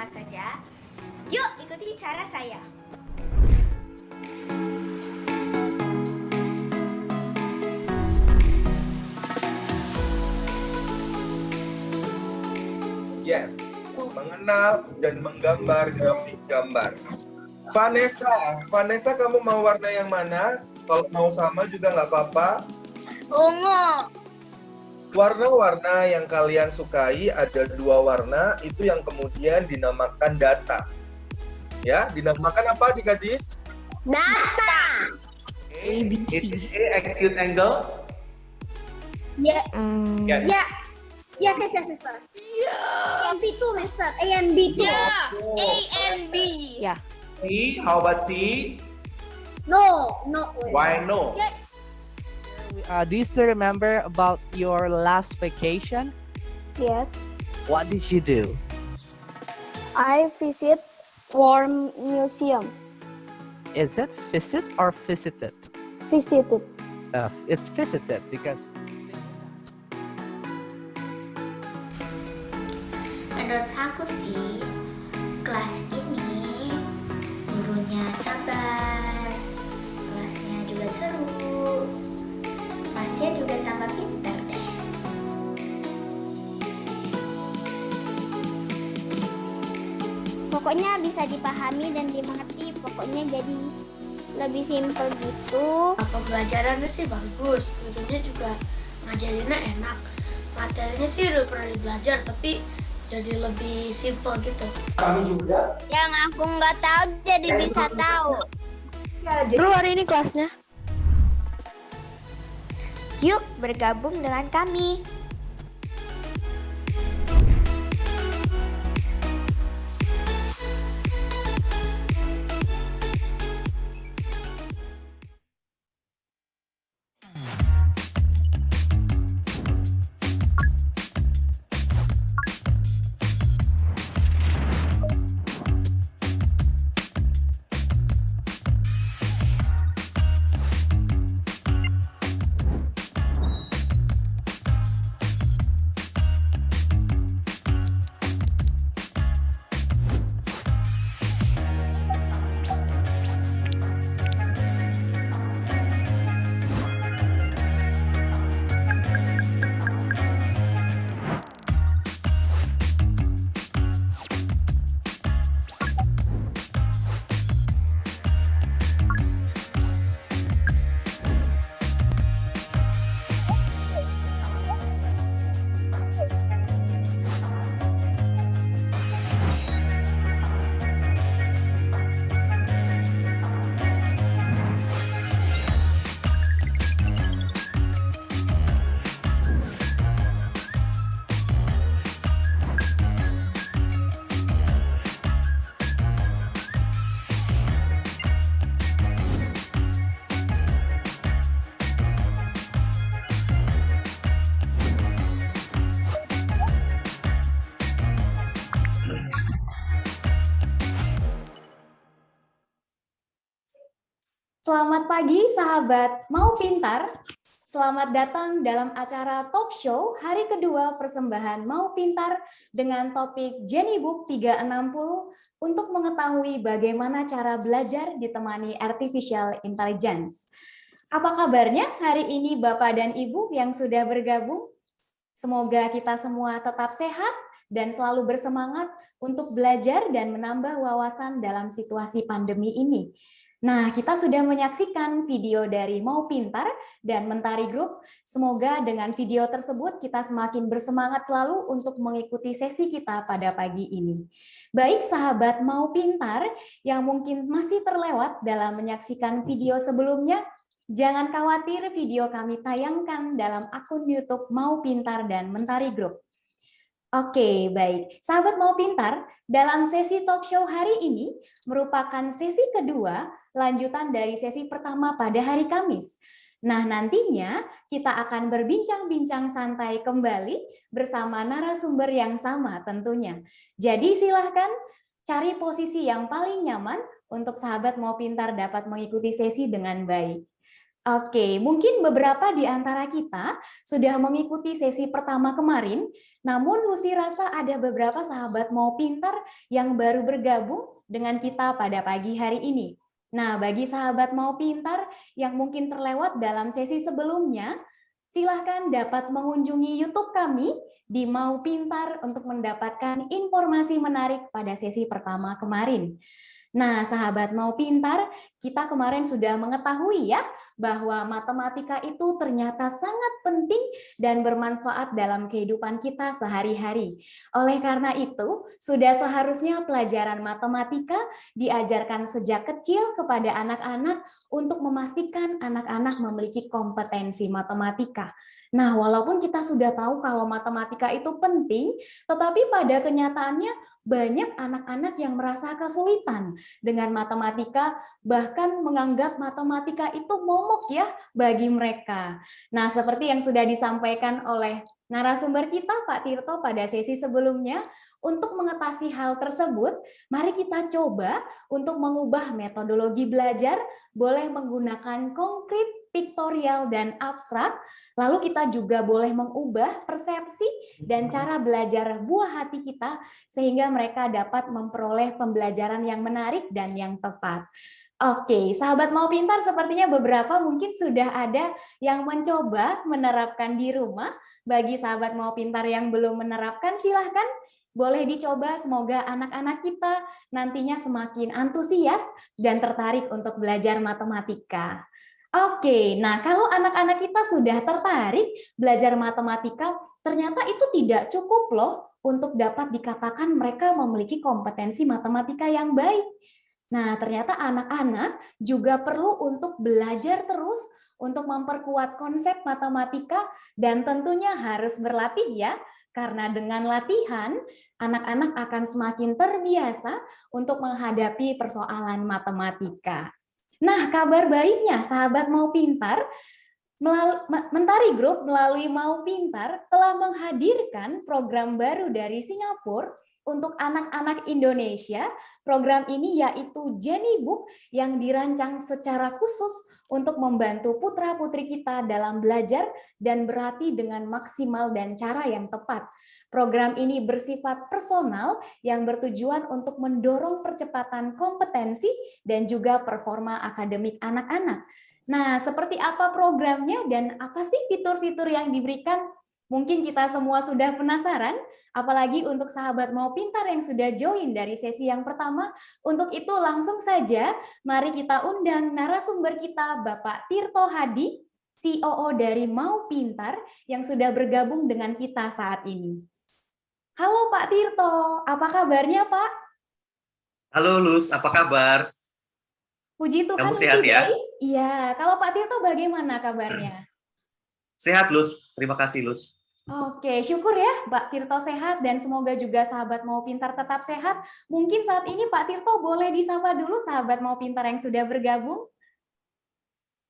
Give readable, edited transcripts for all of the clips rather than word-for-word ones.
sama saja. Yuk ikuti cara saya. Yes, mengenal dan menggambar grafik gambar. Vanessa kamu mau warna yang mana? Kalau mau sama juga nggak apa-apa. Ungu. Warna-warna yang kalian sukai ada 2 warna, itu yang kemudian dinamakan data. Ya, dinamakan apa adik-adik? Data. Is A acute angle? Ya. Yes. Ya. Yes, Mister. Ya. A&B two, Mister. A&B two. A and B. Ya. C, how about C? No. Why no? Do you still remember about your last vacation? Yes, What did you do? I visit War Museum. Is it visit or visited? Visited. It's visited because Menurut aku sih, kelas ini gurunya sabar, kelasnya juga seru, kelasnya juga tambah pintar deh. Pokoknya bisa dipahami dan dimengerti. Pokoknya jadi lebih simpel gitu. Pembelajarannya sih bagus, gurunya juga ngajarinnya enak. Materinya sih udah pernah belajar, tapi jadi lebih simpel gitu. Yang aku nggak tahu jadi bisa tahu. Seru hari ini kelasnya. Yuk bergabung dengan kami. Selamat pagi sahabat Mau Pintar. Selamat datang dalam acara talk show hari kedua persembahan Mau Pintar dengan topik Geniebook 360 untuk mengetahui bagaimana cara belajar ditemani artificial intelligence. Apa kabarnya hari ini Bapak dan Ibu yang sudah bergabung? Semoga kita semua tetap sehat dan selalu bersemangat untuk belajar dan menambah wawasan dalam situasi pandemi ini. Nah, kita sudah menyaksikan video dari Mau Pintar dan Mentari Group. Semoga dengan video tersebut kita semakin bersemangat selalu untuk mengikuti sesi kita pada pagi ini. Baik sahabat Mau Pintar yang mungkin masih terlewat dalam menyaksikan video sebelumnya, jangan khawatir, video kami tayangkan dalam akun YouTube Mau Pintar dan Mentari Group. Oke, baik. Sahabat Mau Pintar, dalam sesi talk show hari ini merupakan sesi kedua lanjutan dari sesi pertama pada hari Kamis. Nah, nantinya kita akan berbincang-bincang santai kembali bersama narasumber yang sama tentunya. Jadi silahkan cari posisi yang paling nyaman untuk sahabat Mau Pintar dapat mengikuti sesi dengan baik. Oke, mungkin beberapa di antara kita sudah mengikuti sesi pertama kemarin, namun Lucy rasa ada beberapa sahabat mau pintar yang baru bergabung dengan kita pada pagi hari ini. Nah, bagi sahabat mau pintar yang mungkin terlewat dalam sesi sebelumnya, silahkan dapat mengunjungi YouTube kami di Mau Pintar untuk mendapatkan informasi menarik pada sesi pertama kemarin. Nah, sahabat Mau Pintar, kita kemarin sudah mengetahui ya bahwa matematika itu ternyata sangat penting dan bermanfaat dalam kehidupan kita sehari-hari. Oleh karena itu, sudah seharusnya pelajaran matematika diajarkan sejak kecil kepada anak-anak untuk memastikan anak-anak memiliki kompetensi matematika. Nah, walaupun kita sudah tahu kalau matematika itu penting, tetapi pada kenyataannya banyak anak-anak yang merasa kesulitan dengan matematika, bahkan menganggap matematika itu momok ya bagi mereka. Nah, seperti yang sudah disampaikan oleh narasumber kita, Pak Tirto, pada sesi sebelumnya, untuk mengatasi hal tersebut, mari kita coba untuk mengubah metodologi belajar, boleh menggunakan konkret, piktorial, dan abstrak. Lalu kita juga boleh mengubah persepsi dan cara belajar buah hati kita, sehingga mereka dapat memperoleh pembelajaran yang menarik dan yang tepat. Oke, sahabat Mau Pintar, sepertinya beberapa mungkin sudah ada yang mencoba menerapkan di rumah. Bagi sahabat Mau Pintar yang belum menerapkan, silahkan boleh dicoba. Semoga anak-anak kita nantinya semakin antusias dan tertarik untuk belajar matematika. Oke, nah kalau anak-anak kita sudah tertarik belajar matematika, ternyata itu tidak cukup loh untuk dapat dikatakan mereka memiliki kompetensi matematika yang baik. Nah, ternyata anak-anak juga perlu untuk belajar terus untuk memperkuat konsep matematika dan tentunya harus berlatih ya, karena dengan latihan anak-anak akan semakin terbiasa untuk menghadapi persoalan matematika. Nah, kabar baiknya sahabat Mau Pintar, Mentari Group melalui Mau Pintar telah menghadirkan program baru dari Singapura untuk anak-anak Indonesia. Program ini yaitu Jenny Book yang dirancang secara khusus untuk membantu putra-putri kita dalam belajar dan berlatih dengan maksimal dan cara yang tepat. Program ini bersifat personal yang bertujuan untuk mendorong percepatan kompetensi dan juga performa akademik anak-anak. Nah, seperti apa programnya dan apa sih fitur-fitur yang diberikan? Mungkin kita semua sudah penasaran, apalagi untuk sahabat Mau Pintar yang sudah join dari sesi yang pertama. Untuk itu langsung saja, mari kita undang narasumber kita, Bapak Tirto Hadi, COO dari Mau Pintar, yang sudah bergabung dengan kita saat ini. Halo Pak Tirto, apa kabarnya Pak? Halo Luz, apa kabar? Puji Tuhan. Kamu sehat ya? Iya, kalau Pak Tirto bagaimana kabarnya? Sehat Luz, terima kasih Luz. Oke, syukur ya Pak Tirto sehat dan semoga juga sahabat Mau Pintar tetap sehat. Mungkin saat ini Pak Tirto boleh disapa dulu sahabat Mau Pintar yang sudah bergabung.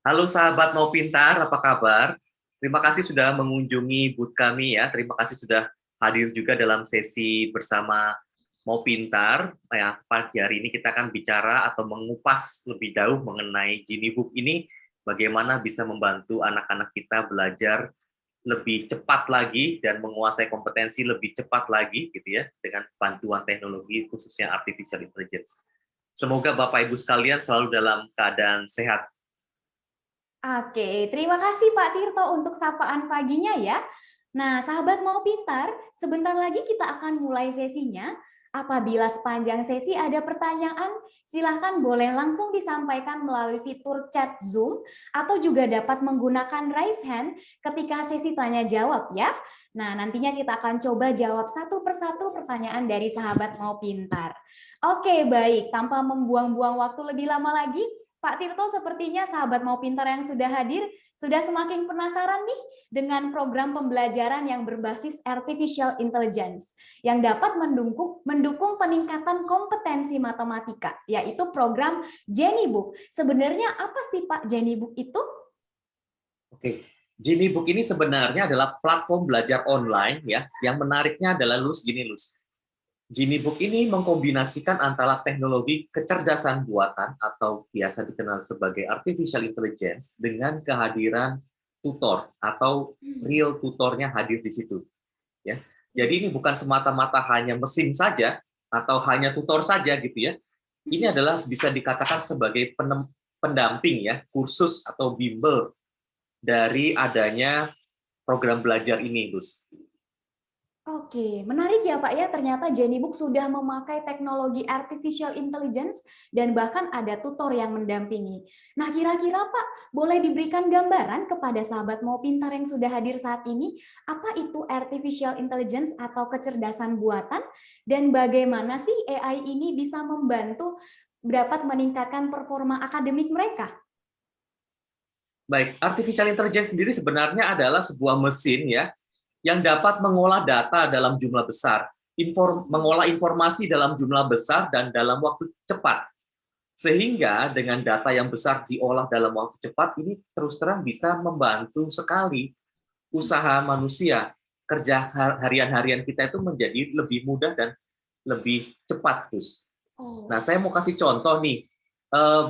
Halo sahabat Mau Pintar, apa kabar? Terima kasih sudah mengunjungi booth kami ya. Terima kasih sudah hadir juga dalam sesi bersama Mau Pintar. Ya, pagi hari ini kita akan bicara atau mengupas lebih jauh mengenai Jenny Book ini, bagaimana bisa membantu anak-anak kita belajar lebih cepat lagi dan menguasai kompetensi lebih cepat lagi gitu ya dengan bantuan teknologi khususnya artificial intelligence. Semoga Bapak Ibu sekalian selalu dalam keadaan sehat. Oke, terima kasih Pak Tirto untuk sapaan paginya ya. Nah, sahabat Mau Pintar, sebentar lagi kita akan mulai sesinya. Apabila sepanjang sesi ada pertanyaan, silahkan boleh langsung disampaikan melalui fitur chat Zoom atau juga dapat menggunakan raise hand ketika sesi tanya jawab ya. Nah, nantinya kita akan coba jawab satu persatu pertanyaan dari sahabat Mau Pintar. Oke, baik. Tanpa membuang-buang waktu lebih lama lagi, Pak Tirto, sepertinya sahabat Mau Pintar yang sudah hadir sudah semakin penasaran nih dengan program pembelajaran yang berbasis artificial intelligence yang dapat mendukung peningkatan kompetensi matematika, yaitu program Jenny Book. Sebenarnya apa sih Pak Jenny Book itu? Oke, Jenny Book ini sebenarnya adalah platform belajar online ya. Yang menariknya adalah Luz gini Luz. Genie Book ini mengkombinasikan antara teknologi kecerdasan buatan atau biasa dikenal sebagai artificial intelligence dengan kehadiran tutor atau real tutornya hadir di situ. Ya, jadi ini bukan semata-mata hanya mesin saja atau hanya tutor saja gitu ya. Ini adalah bisa dikatakan sebagai pendamping ya, kursus atau bimbel dari adanya program belajar ini, Gus. Oke, menarik ya Pak ya, ternyata Geniebook sudah memakai teknologi artificial intelligence dan bahkan ada tutor yang mendampingi. Nah kira-kira Pak, boleh diberikan gambaran kepada sahabat Mau Pintar yang sudah hadir saat ini, apa itu artificial intelligence atau kecerdasan buatan, dan bagaimana sih AI ini bisa membantu dapat meningkatkan performa akademik mereka? Baik, artificial intelligence sendiri sebenarnya adalah sebuah mesin ya, yang dapat mengolah data dalam jumlah besar, mengolah informasi dalam jumlah besar dan dalam waktu cepat. Sehingga dengan data yang besar diolah dalam waktu cepat, ini terus terang bisa membantu sekali usaha manusia. Kerja harian-harian kita itu menjadi lebih mudah dan lebih cepat, Gus. Nah, saya mau kasih contoh nih.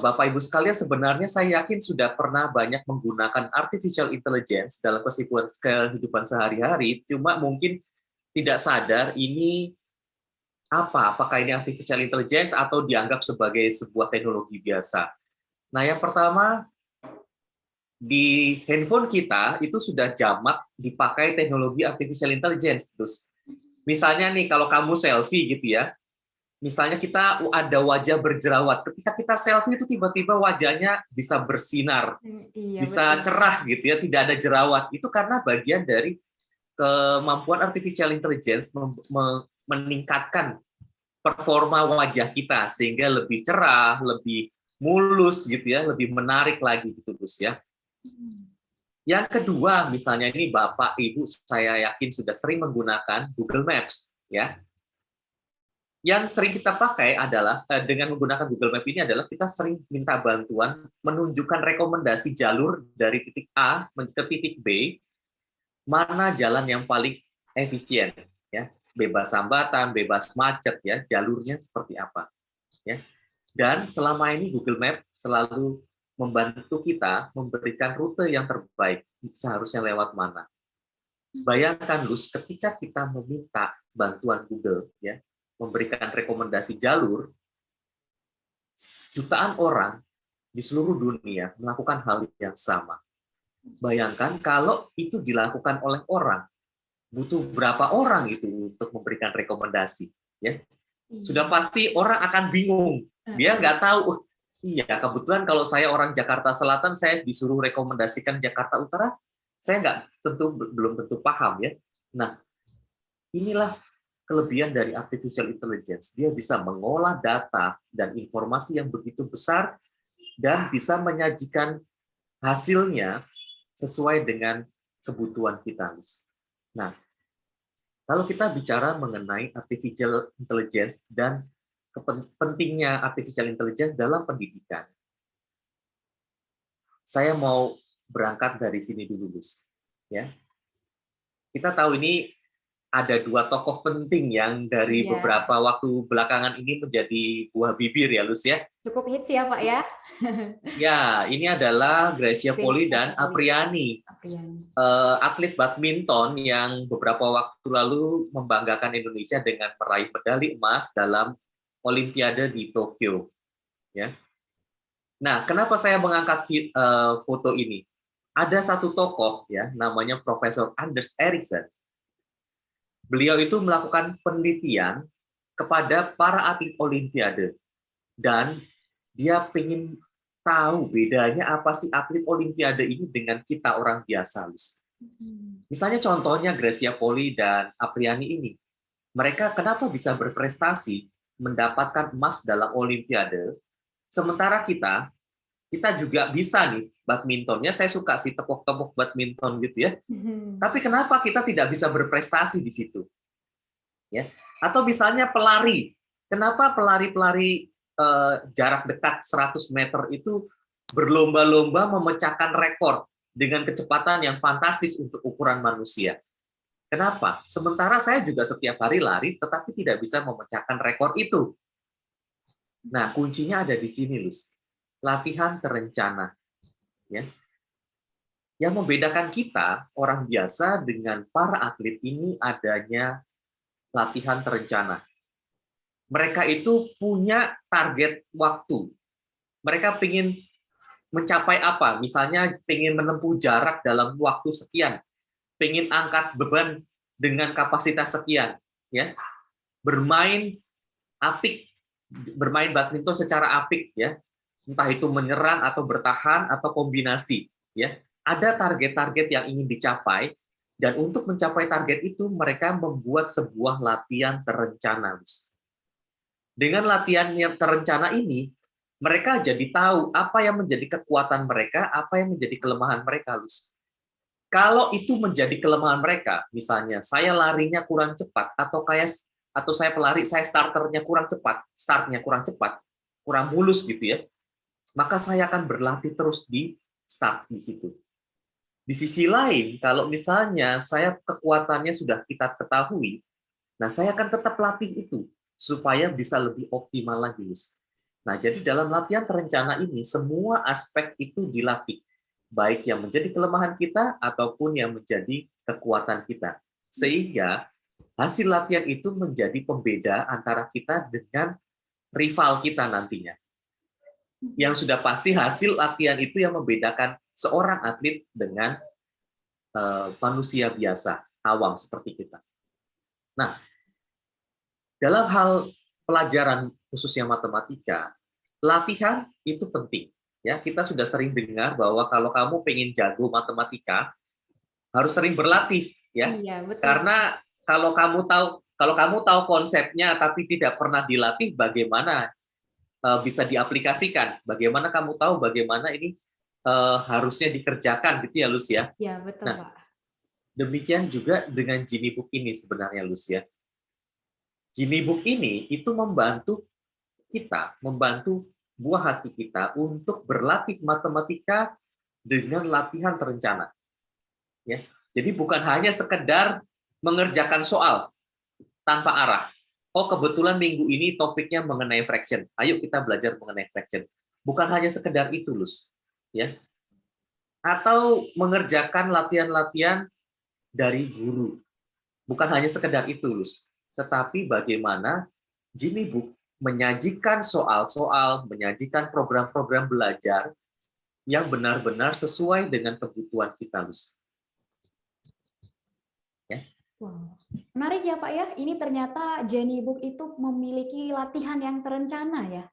Bapak Ibu sekalian, sebenarnya saya yakin sudah pernah banyak menggunakan artificial intelligence dalam kehidupan sehari-hari, cuma mungkin tidak sadar ini apakah ini artificial intelligence atau dianggap sebagai sebuah teknologi biasa. Nah, yang pertama, di handphone kita itu sudah jamak dipakai teknologi artificial intelligence. Terus, misalnya nih, kalau kamu selfie gitu ya, misalnya kita ada wajah berjerawat, ketika kita selfie itu tiba-tiba wajahnya bisa bersinar, bisa cerah gitu ya, tidak ada jerawat. Itu karena bagian dari kemampuan artificial intelligence meningkatkan performa wajah kita sehingga lebih cerah, lebih mulus gitu ya, lebih menarik lagi gitu Gus ya. Yang kedua, misalnya ini Bapak Ibu saya yakin sudah sering menggunakan Google Maps ya. Yang sering kita pakai adalah dengan menggunakan Google Maps ini adalah kita sering minta bantuan menunjukkan rekomendasi jalur dari titik A ke titik B, mana jalan yang paling efisien, ya, bebas hambatan, bebas macet, ya, jalurnya seperti apa, ya. Dan selama ini Google Maps selalu membantu kita memberikan rute yang terbaik, seharusnya lewat mana. Bayangkan, Gus, ketika kita meminta bantuan Google, ya, memberikan rekomendasi jalur, jutaan orang di seluruh dunia melakukan hal yang sama. Bayangkan kalau itu dilakukan oleh orang, butuh berapa orang itu untuk memberikan rekomendasi, ya? Sudah pasti orang akan bingung, dia nggak tahu. Iya, kebetulan kalau saya orang Jakarta Selatan, saya disuruh rekomendasikan Jakarta Utara, saya belum tentu paham, ya. Nah, inilah kelebihan dari artificial intelligence. Dia bisa mengolah data dan informasi yang begitu besar dan bisa menyajikan hasilnya sesuai dengan kebutuhan kita. Nah, kalau kita bicara mengenai artificial intelligence dan pentingnya artificial intelligence dalam pendidikan, saya mau berangkat dari sini dulu, Gus. Ya, kita tahu ini ada dua tokoh penting yang dari beberapa waktu belakangan ini menjadi buah bibir ya, Lus ya. Cukup hits ya, Pak ya. Ya, ini adalah Gracia Poli dan Apriani. Atlet badminton yang beberapa waktu lalu membanggakan Indonesia dengan meraih medali emas dalam Olimpiade di Tokyo. Ya. Nah, kenapa saya mengangkat foto ini? Ada satu tokoh ya, namanya Profesor Anders Ericsson. Beliau itu melakukan penelitian kepada para atlet Olimpiade dan dia ingin tahu bedanya apa sih atlet Olimpiade ini dengan kita orang biasa. Misalnya contohnya Gracia Poli dan Apriani ini. Mereka kenapa bisa berprestasi mendapatkan emas dalam Olimpiade, sementara kita juga bisa nih badmintonnya, saya suka sih tepok-tepok badminton gitu ya. Tapi kenapa kita tidak bisa berprestasi di situ? Ya. Atau misalnya pelari. Kenapa pelari-pelari jarak dekat 100 meter itu berlomba-lomba memecahkan rekor dengan kecepatan yang fantastis untuk ukuran manusia? Kenapa? Sementara saya juga setiap hari lari, tetapi tidak bisa memecahkan rekor itu. Nah, kuncinya ada di sini, Lus. Latihan terencana. Ya. Yang membedakan kita, orang biasa, dengan para atlet ini adanya latihan terencana. Mereka itu punya target waktu. Mereka ingin mencapai apa? Misalnya ingin menempuh jarak dalam waktu sekian, ingin angkat beban dengan kapasitas sekian, ya. Bermain apik, bermain badminton secara apik, ya. Entah itu menyerang atau bertahan atau kombinasi, ya. Ada target-target yang ingin dicapai, dan untuk mencapai target itu mereka membuat sebuah latihan terencana. Dengan latihan yang terencana ini, mereka jadi tahu apa yang menjadi kekuatan mereka, apa yang menjadi kelemahan mereka, Lus. Kalau itu menjadi kelemahan mereka, misalnya saya larinya kurang cepat, atau saya pelari, saya starternya kurang cepat, startnya kurang cepat, kurang mulus gitu ya, maka saya akan berlatih terus di start di situ. Di sisi lain, kalau misalnya saya kekuatannya sudah kita ketahui, nah saya akan tetap latih itu supaya bisa lebih optimal lagi, Lus. Nah, jadi dalam latihan terencana ini semua aspek itu dilatih, baik yang menjadi kelemahan kita ataupun yang menjadi kekuatan kita. Sehingga hasil latihan itu menjadi pembeda antara kita dengan rival kita nantinya. Yang sudah pasti hasil latihan itu yang membedakan seorang atlet dengan manusia biasa, awam seperti kita. Nah, dalam hal pelajaran khususnya matematika, latihan itu penting. Ya, kita sudah sering dengar bahwa kalau kamu pengen jago matematika, harus sering berlatih, ya. Iya, betul. Karena kalau kamu tahu konsepnya tapi tidak pernah dilatih, bagaimana bisa diaplikasikan? Bagaimana kamu tahu bagaimana ini harusnya dikerjakan, gitu ya, Lus ya? Iya, betul, Nah, Pak. demikian juga dengan Genie Book ini sebenarnya, Lus ya. Genie Book ini itu membantu kita, membantu buah hati kita untuk berlatih matematika dengan latihan terencana. Ya. Jadi bukan hanya sekedar mengerjakan soal tanpa arah. Oh, kebetulan minggu ini topiknya mengenai fraction. Ayo kita belajar mengenai fraction. Bukan hanya sekedar itu, Lus. Ya. Atau mengerjakan latihan-latihan dari guru. Bukan hanya sekedar itu, Lus. Tetapi bagaimana Genie Book menyajikan soal-soal, menyajikan program-program belajar yang benar-benar sesuai dengan kebutuhan kita, Lus. Ya. Wow. Menarik ya, Pak ya. Ini ternyata Genie Book itu memiliki latihan yang terencana ya.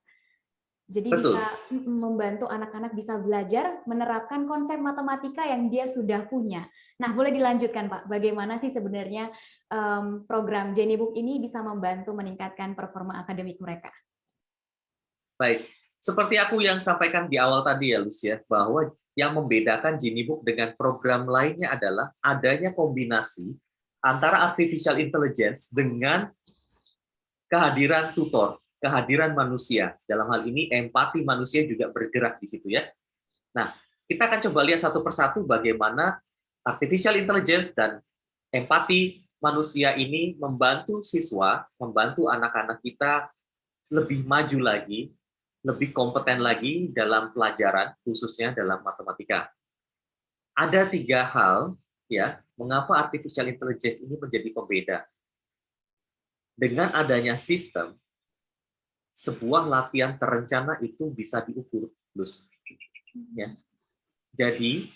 Jadi Betul. bisa membantu anak-anak bisa belajar menerapkan konsep matematika yang dia sudah punya. Nah, boleh dilanjutkan, Pak. Bagaimana sih sebenarnya program Genie Book ini bisa membantu meningkatkan performa akademik mereka? Baik, seperti aku yang sampaikan di awal tadi ya, Lus ya, bahwa yang membedakan Genie Book dengan program lainnya adalah adanya kombinasi antara artificial intelligence dengan kehadiran tutor, kehadiran manusia. Dalam hal ini empati manusia juga bergerak di situ ya. Nah, kita akan coba lihat satu persatu bagaimana artificial intelligence dan empati manusia ini membantu siswa, membantu anak-anak kita lebih maju lagi, lebih kompeten lagi dalam pelajaran, khususnya dalam matematika. Ada 3 hal ya, mengapa artificial intelligence ini menjadi pembeda. Dengan adanya sistem, sebuah latihan terencana itu bisa diukur, Lus. Ya. Jadi,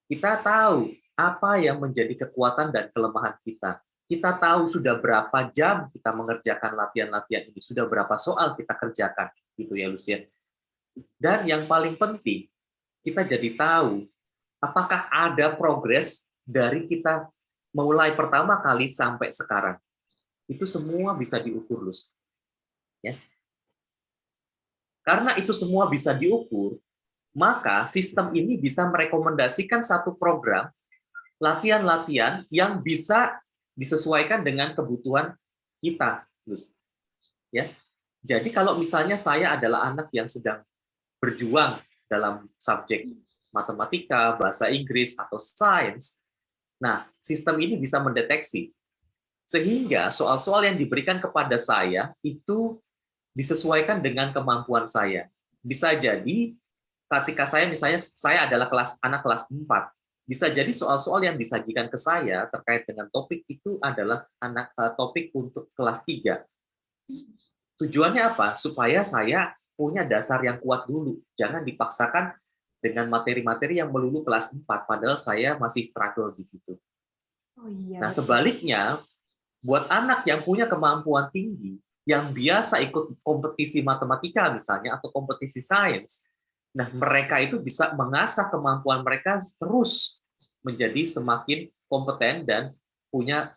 kita tahu apa yang menjadi kekuatan dan kelemahan kita. Kita tahu sudah berapa jam kita mengerjakan latihan-latihan ini, sudah berapa soal kita kerjakan, gitu ya, Lus ya. Dan yang paling penting, kita jadi tahu apakah ada progres dari kita mulai pertama kali sampai sekarang. Itu semua bisa diukur, Lus. Ya. Karena itu semua bisa diukur, maka sistem ini bisa merekomendasikan satu program latihan-latihan yang bisa disesuaikan dengan kebutuhan kita, Lus. Ya. Jadi kalau misalnya saya adalah anak yang sedang berjuang dalam subjek matematika, bahasa Inggris, atau sains, Nah, sistem ini bisa mendeteksi sehingga soal-soal yang diberikan kepada saya itu disesuaikan dengan kemampuan saya. Bisa jadi ketika saya misalnya saya adalah anak kelas 4, bisa jadi soal-soal yang disajikan ke saya terkait dengan topik itu adalah topik untuk kelas 3. Tujuannya apa? Supaya saya punya dasar yang kuat dulu. Jangan dipaksakan dengan materi-materi yang melulu kelas 4, padahal saya masih struggle di situ. Oh iya. Nah, betul. sebaliknya, buat anak yang punya kemampuan tinggi, yang biasa ikut kompetisi matematika misalnya, atau kompetisi sains, nah mereka itu bisa mengasah kemampuan mereka terus menjadi semakin kompeten dan punya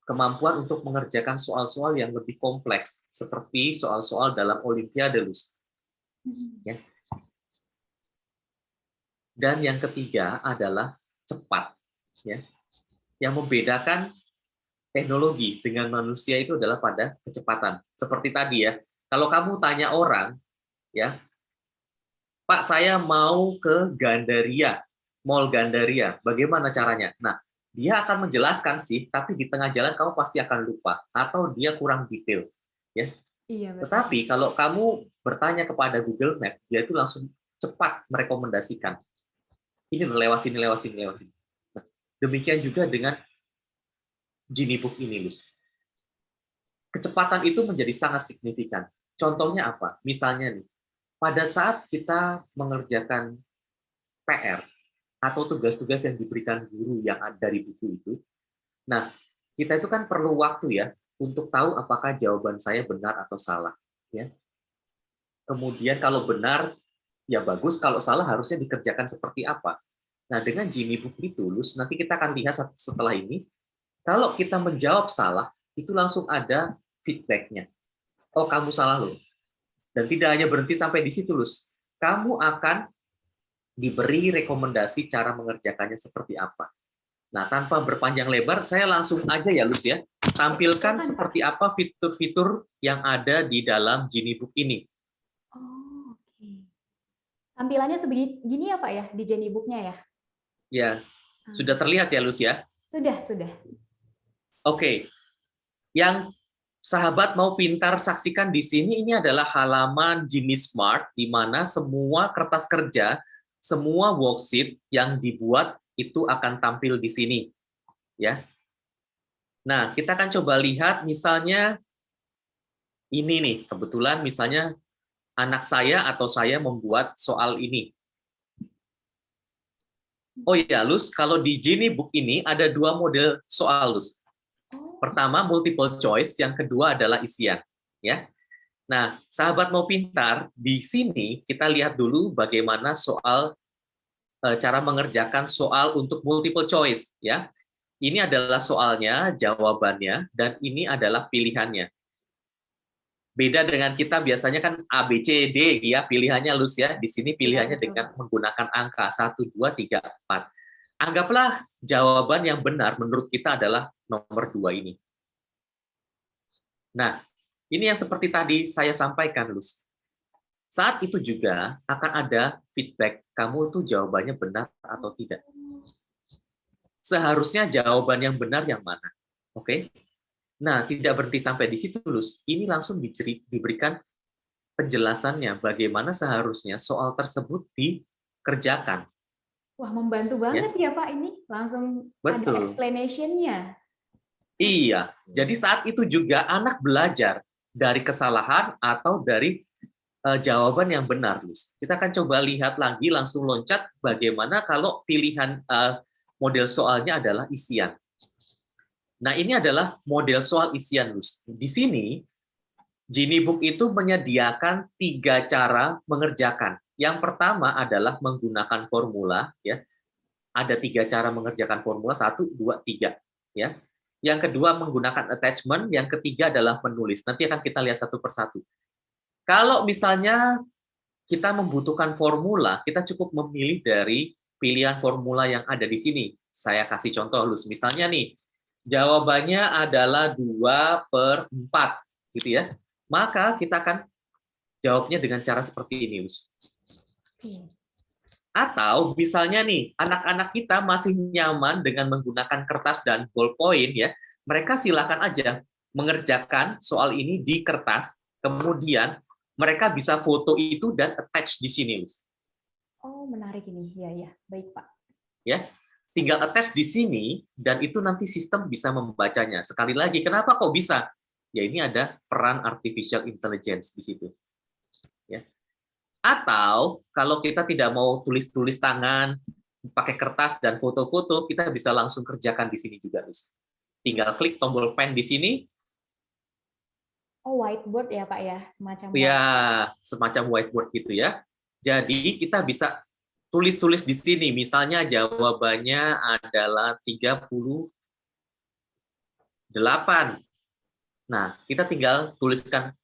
kemampuan untuk mengerjakan soal-soal yang lebih kompleks, seperti soal-soal dalam Olimpiade, Lus. Ya. Dan yang ketiga adalah cepat. Ya. Yang membedakan teknologi dengan manusia itu adalah pada kecepatan. Seperti tadi ya, kalau kamu tanya orang, ya, Pak, saya mau ke Gandaria, Mall Gandaria, bagaimana caranya? Nah, dia akan menjelaskan sih, tapi di tengah jalan kamu pasti akan lupa, atau dia kurang detail. Ya. Iya, betul. Tetapi kalau kamu bertanya kepada Google Map, dia itu langsung cepat merekomendasikan. Ini lewat sini, lewat sini, lewat sini. Nah, demikian juga dengan Genie Book ini, Lus. Kecepatan itu menjadi sangat signifikan. Contohnya apa? Misalnya nih, pada saat kita mengerjakan PR atau tugas-tugas yang diberikan guru yang ada dari buku itu, nah, kita itu kan perlu waktu ya untuk tahu apakah jawaban saya benar atau salah. Ya. Kemudian kalau benar, ya bagus. Kalau salah, harusnya dikerjakan seperti apa. Nah, dengan Genie Book itu, Lus, nanti kita akan lihat setelah ini, kalau kita menjawab salah, itu langsung ada feedback-nya. Oh, kamu salah loh. Dan tidak hanya berhenti sampai di situ, Lus. Kamu akan diberi rekomendasi cara mengerjakannya seperti apa. Nah, tanpa berpanjang lebar, saya langsung aja ya, Lus ya, tampilkan seperti apa fitur-fitur yang ada di dalam Genie Book ini. Oh, oke. Tampilannya sebegini ya Pak ya di Genie Book-nya ya? Ya, sudah terlihat ya, Lus ya? Sudah. Oke. Yang sahabat mau pintar saksikan di sini, ini adalah halaman Genie Smart, di mana semua kertas kerja, semua worksheet yang dibuat itu akan tampil di sini. Ya. Nah, kita akan coba lihat misalnya ini nih, kebetulan misalnya anak saya atau saya membuat soal ini. Oh iya, Lus, kalau di Genie Book ini ada 2 model soal, Lus. Pertama multiple choice, yang kedua adalah isian, ya. Nah, sahabat mau pintar, di sini kita lihat dulu bagaimana cara mengerjakan soal untuk multiple choice, ya. Ini adalah soalnya, jawabannya, dan ini adalah pilihannya. Beda dengan kita biasanya kan A, B, C, D, ya pilihannya, Lus ya. Di sini pilihannya dengan menggunakan angka 1, 2, 3, 4. Anggaplah jawaban yang benar menurut kita adalah nomor 2 ini. Nah, ini yang seperti tadi saya sampaikan, Lus. Saat itu juga akan ada feedback, kamu tuh jawabannya benar atau tidak. Seharusnya jawaban yang benar yang mana? Oke? Nah, tidak berhenti sampai di situ, Lus. Ini langsung diberikan penjelasannya bagaimana seharusnya soal tersebut dikerjakan. Wah, membantu banget ya Pak ini. Langsung Betul. ada explanation-nya. Iya, jadi saat itu juga anak belajar dari kesalahan atau dari jawaban yang benar, Lus. Kita akan coba lihat lagi, langsung loncat bagaimana kalau pilihan model soalnya adalah isian. Nah, ini adalah model soal isian, Lus. Di sini, Genie Book itu menyediakan 3 cara mengerjakan. Yang pertama adalah menggunakan formula, ya. Ada 3 cara mengerjakan formula, 1, 2, 3, ya. Yang kedua menggunakan attachment, yang ketiga adalah menulis. Nanti akan kita lihat satu persatu. Kalau misalnya kita membutuhkan formula, kita cukup memilih dari pilihan formula yang ada di sini. Saya kasih contoh, Lus. Misalnya nih, jawabannya adalah 2/4, gitu ya. Maka kita akan jawabnya dengan cara seperti ini, Lus. Atau misalnya nih, anak-anak kita masih nyaman dengan menggunakan kertas dan ballpoint ya, mereka silakan aja mengerjakan soal ini di kertas, kemudian mereka bisa foto itu dan attach di sini, Lus. Oh, menarik ini. Ya, ya. Baik, Pak. Ya, tinggal attach di sini dan itu nanti sistem bisa membacanya. Sekali lagi, kenapa kok bisa? Ya ini ada peran artificial intelligence di situ. Ya. Atau kalau kita tidak mau tulis-tulis tangan, pakai kertas dan foto-foto, kita bisa langsung kerjakan di sini juga, Lus. Tinggal klik tombol pen di sini. Oh, whiteboard ya, Pak ya, semacam. Ya, semacam whiteboard gitu ya. Jadi kita bisa tulis-tulis di sini, misalnya jawabannya adalah 38. Nah, kita tinggal tuliskan.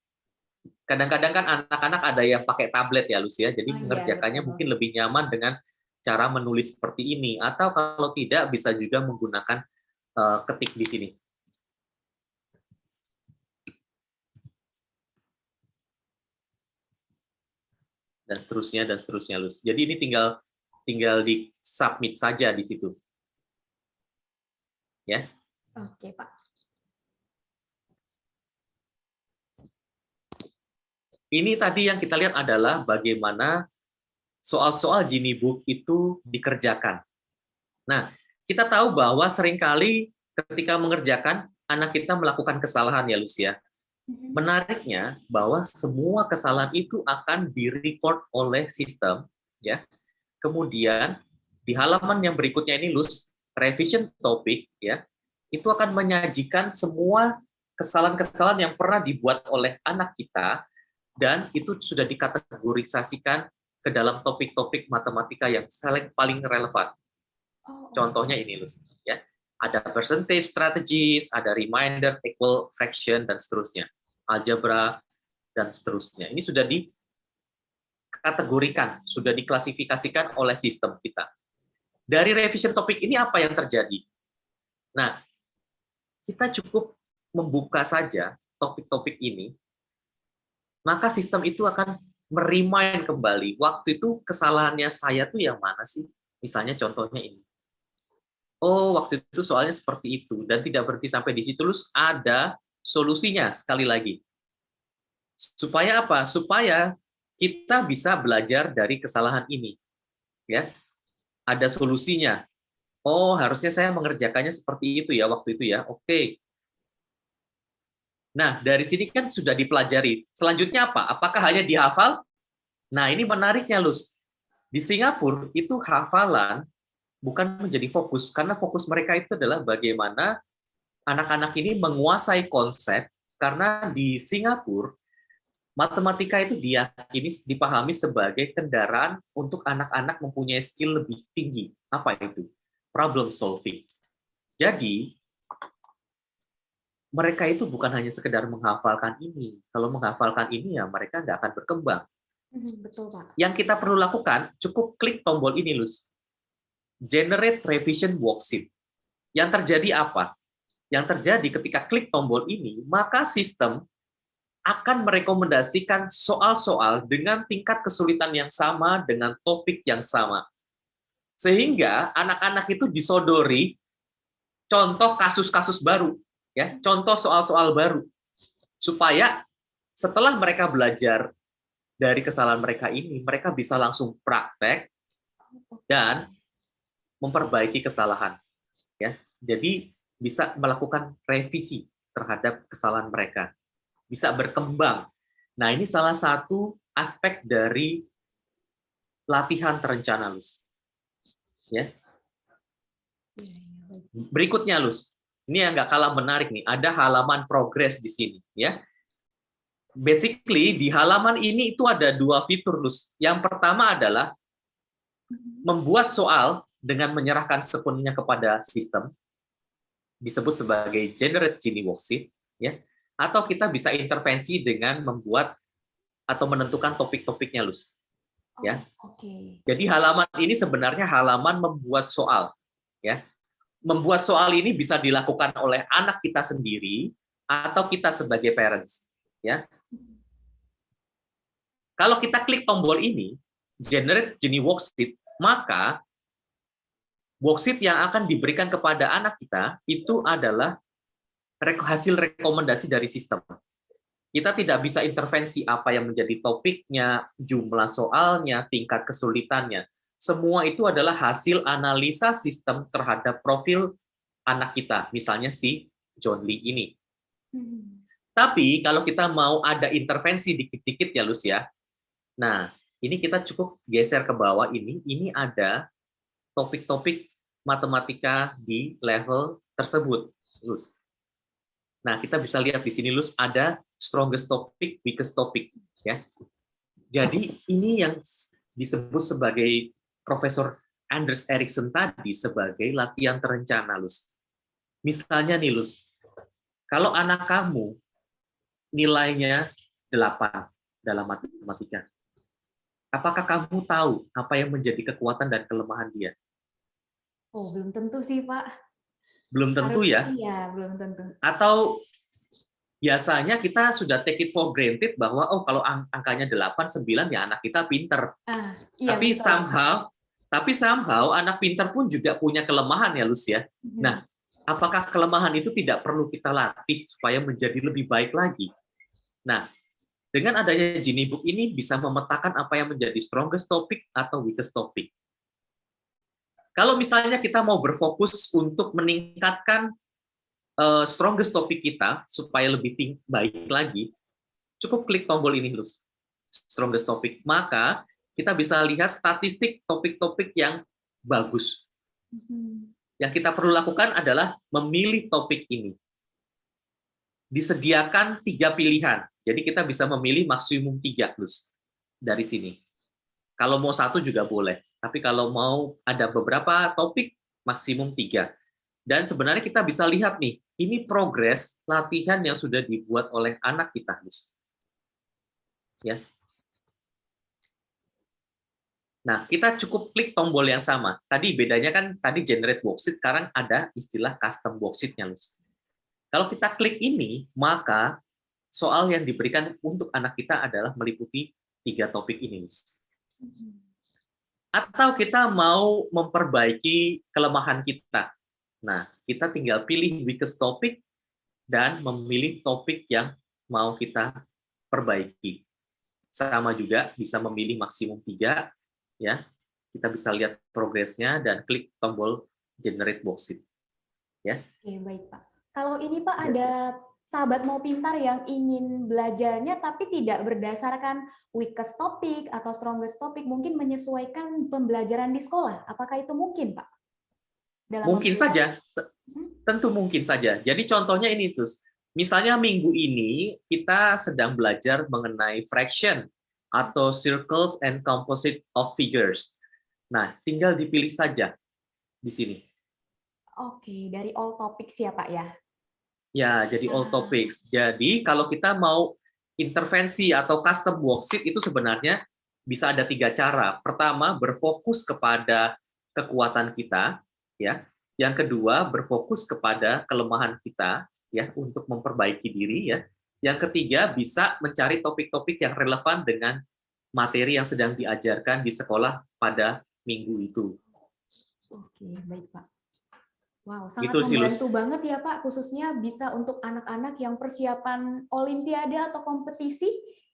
Kadang-kadang kan anak-anak ada yang pakai tablet ya, Lus ya. Jadi mengerjakannya mungkin lebih nyaman dengan cara menulis seperti ini. Atau kalau tidak, bisa juga menggunakan ketik di sini. Dan seterusnya, Lus. Jadi ini tinggal di submit saja di situ. Ya. Oke, Pak. Ini tadi yang kita lihat adalah bagaimana soal-soal Genie Book itu dikerjakan. Nah, kita tahu bahwa seringkali ketika mengerjakan, anak kita melakukan kesalahan ya, Lus ya. Menariknya bahwa semua kesalahan itu akan di-record oleh sistem, ya. Kemudian di halaman yang berikutnya ini, Lus, revision topic, ya, itu akan menyajikan semua kesalahan-kesalahan yang pernah dibuat oleh anak kita, dan itu sudah dikategorisasikan ke dalam topik-topik matematika yang paling relevan. Contohnya ini, Lus, ya. Ada percentage strategies, ada reminder, equal fraction, dan seterusnya. Algebra, dan seterusnya. Ini sudah dikategorikan, sudah diklasifikasikan oleh sistem kita. Dari revision topik ini apa yang terjadi? Nah, kita cukup membuka saja topik-topik ini, maka sistem itu akan merimain kembali, waktu itu kesalahannya saya tuh yang mana sih? Misalnya contohnya ini. Oh, waktu itu soalnya seperti itu, dan tidak berhenti sampai di situ, Lus, ada solusinya sekali lagi. Supaya apa? Supaya kita bisa belajar dari kesalahan ini. Ya. Ada solusinya. Oh, harusnya saya mengerjakannya seperti itu ya waktu itu ya. Oke. Nah, dari sini kan sudah dipelajari. Selanjutnya apa? Apakah hanya dihafal? Nah, ini menariknya, Lus. Di Singapura itu hafalan bukan menjadi fokus, karena fokus mereka itu adalah bagaimana anak-anak ini menguasai konsep, karena di Singapura matematika itu diyakini dipahami sebagai kendaraan untuk anak-anak mempunyai skill lebih tinggi. Apa itu? Problem solving. Jadi mereka itu bukan hanya sekedar menghafalkan ini. Kalau menghafalkan ini ya mereka nggak akan berkembang. Betul, Pak. Yang kita perlu lakukan, cukup klik tombol ini, Lus. Generate revision worksheet. Yang terjadi apa? Yang terjadi ketika klik tombol ini, maka sistem akan merekomendasikan soal-soal dengan tingkat kesulitan yang sama, dengan topik yang sama. Sehingga anak-anak itu disodori contoh kasus-kasus baru. Ya, contoh soal-soal baru, supaya setelah mereka belajar dari kesalahan mereka ini, mereka bisa langsung praktek dan memperbaiki kesalahan. Ya, jadi bisa melakukan revisi terhadap kesalahan mereka, bisa berkembang. Nah, ini salah satu aspek dari latihan terencana, Lus. Ya. Berikutnya, Lus. Ini yang nggak kalah menarik nih, ada halaman progres di sini, ya. Basically di halaman ini itu ada dua fitur, Lus. Yang pertama adalah membuat soal dengan menyerahkan sepenuhnya kepada sistem, disebut sebagai generate Genie worksheet, ya. Atau kita bisa intervensi dengan membuat atau menentukan topik-topiknya, Lus. Ya. Jadi halaman ini sebenarnya halaman membuat soal, ya. Membuat soal ini bisa dilakukan oleh anak kita sendiri atau kita sebagai parents, ya. Kalau kita klik tombol ini, generate Genie worksheet, Maka worksheet yang akan diberikan kepada anak kita itu adalah hasil rekomendasi dari sistem. Kita tidak bisa intervensi apa yang menjadi topiknya, jumlah soalnya, tingkat kesulitannya. Semua itu adalah hasil analisa sistem terhadap profil anak kita, misalnya si John Lee ini. Tapi kalau kita mau ada intervensi dikit-dikit ya, Lus ya. Nah, ini kita cukup geser ke bawah ini ada topik-topik matematika di level tersebut, Lus. Nah, kita bisa lihat di sini, Lus, ada strongest topic, weakest topic, ya. Jadi ini yang disebut sebagai Profesor Anders Ericsson tadi sebagai latihan terencana, Lus. Misalnya nih, Lus, kalau anak kamu nilainya 8 dalam matematika, apakah kamu tahu apa yang menjadi kekuatan dan kelemahan dia? Oh, belum tentu sih, Pak. Belum tentu ya? Iya, belum tentu. Atau biasanya kita sudah take it for granted bahwa oh kalau angkanya 8, 9 ya anak kita pinter. Iya, Tapi betul. somehow anak pinter pun juga punya kelemahan ya, Lus ya. Nah, apakah kelemahan itu tidak perlu kita latih supaya menjadi lebih baik lagi? Nah, dengan adanya Genie Book ini bisa memetakan apa yang menjadi strongest topic atau weakest topic. Kalau misalnya kita mau berfokus untuk meningkatkan strongest topic kita supaya lebih baik lagi, cukup klik tombol ini, Lus. Strongest topic. Maka kita bisa lihat statistik topik-topik yang bagus. Yang kita perlu lakukan adalah memilih topik ini. Disediakan 3 pilihan. Jadi kita bisa memilih maksimum 3, Lus, dari sini. Kalau mau 1 juga boleh. Tapi kalau mau ada beberapa topik, maksimum 3. Dan sebenarnya kita bisa lihat nih, ini progres latihan yang sudah dibuat oleh anak kita, Lus. Ya. Nah, kita cukup klik tombol yang sama. Tadi bedanya kan, tadi generate worksheet, sekarang ada istilah custom worksheet-nya, Lus. Kalau kita klik ini, maka soal yang diberikan untuk anak kita adalah meliputi 3 topik ini, Lus. Atau kita mau memperbaiki kelemahan kita. Nah, kita tinggal pilih weakest topic dan memilih topik yang mau kita perbaiki. Sama juga bisa memilih maksimum 3, ya. Kita bisa lihat progresnya dan klik tombol generate worksheet. Ya. Oke, baik, Pak. Kalau ini, Pak, ada sahabat mau pintar yang ingin belajarnya tapi tidak berdasarkan weakest topic atau strongest topic, mungkin menyesuaikan pembelajaran di sekolah. Apakah itu mungkin, Pak? Mungkin saja, tentu mungkin saja. Jadi contohnya ini, terus. Misalnya minggu ini kita sedang belajar mengenai fraction atau circles and composite of figures. Nah, tinggal dipilih saja di sini. Oke, dari all topics ya, Pak ya? Ya, jadi all topics. Jadi kalau kita mau intervensi atau custom worksheet itu sebenarnya bisa ada 3 cara. Pertama, berfokus kepada kekuatan kita, ya. Yang kedua, berfokus kepada kelemahan kita, ya, untuk memperbaiki diri, ya. Yang ketiga, bisa mencari topik-topik yang relevan dengan materi yang sedang diajarkan di sekolah pada minggu itu. Oke, baik, Pak. Wow, sangat Gitu sih, Lus. membantu banget ya, Pak, khususnya bisa untuk anak-anak yang persiapan olimpiade atau kompetisi,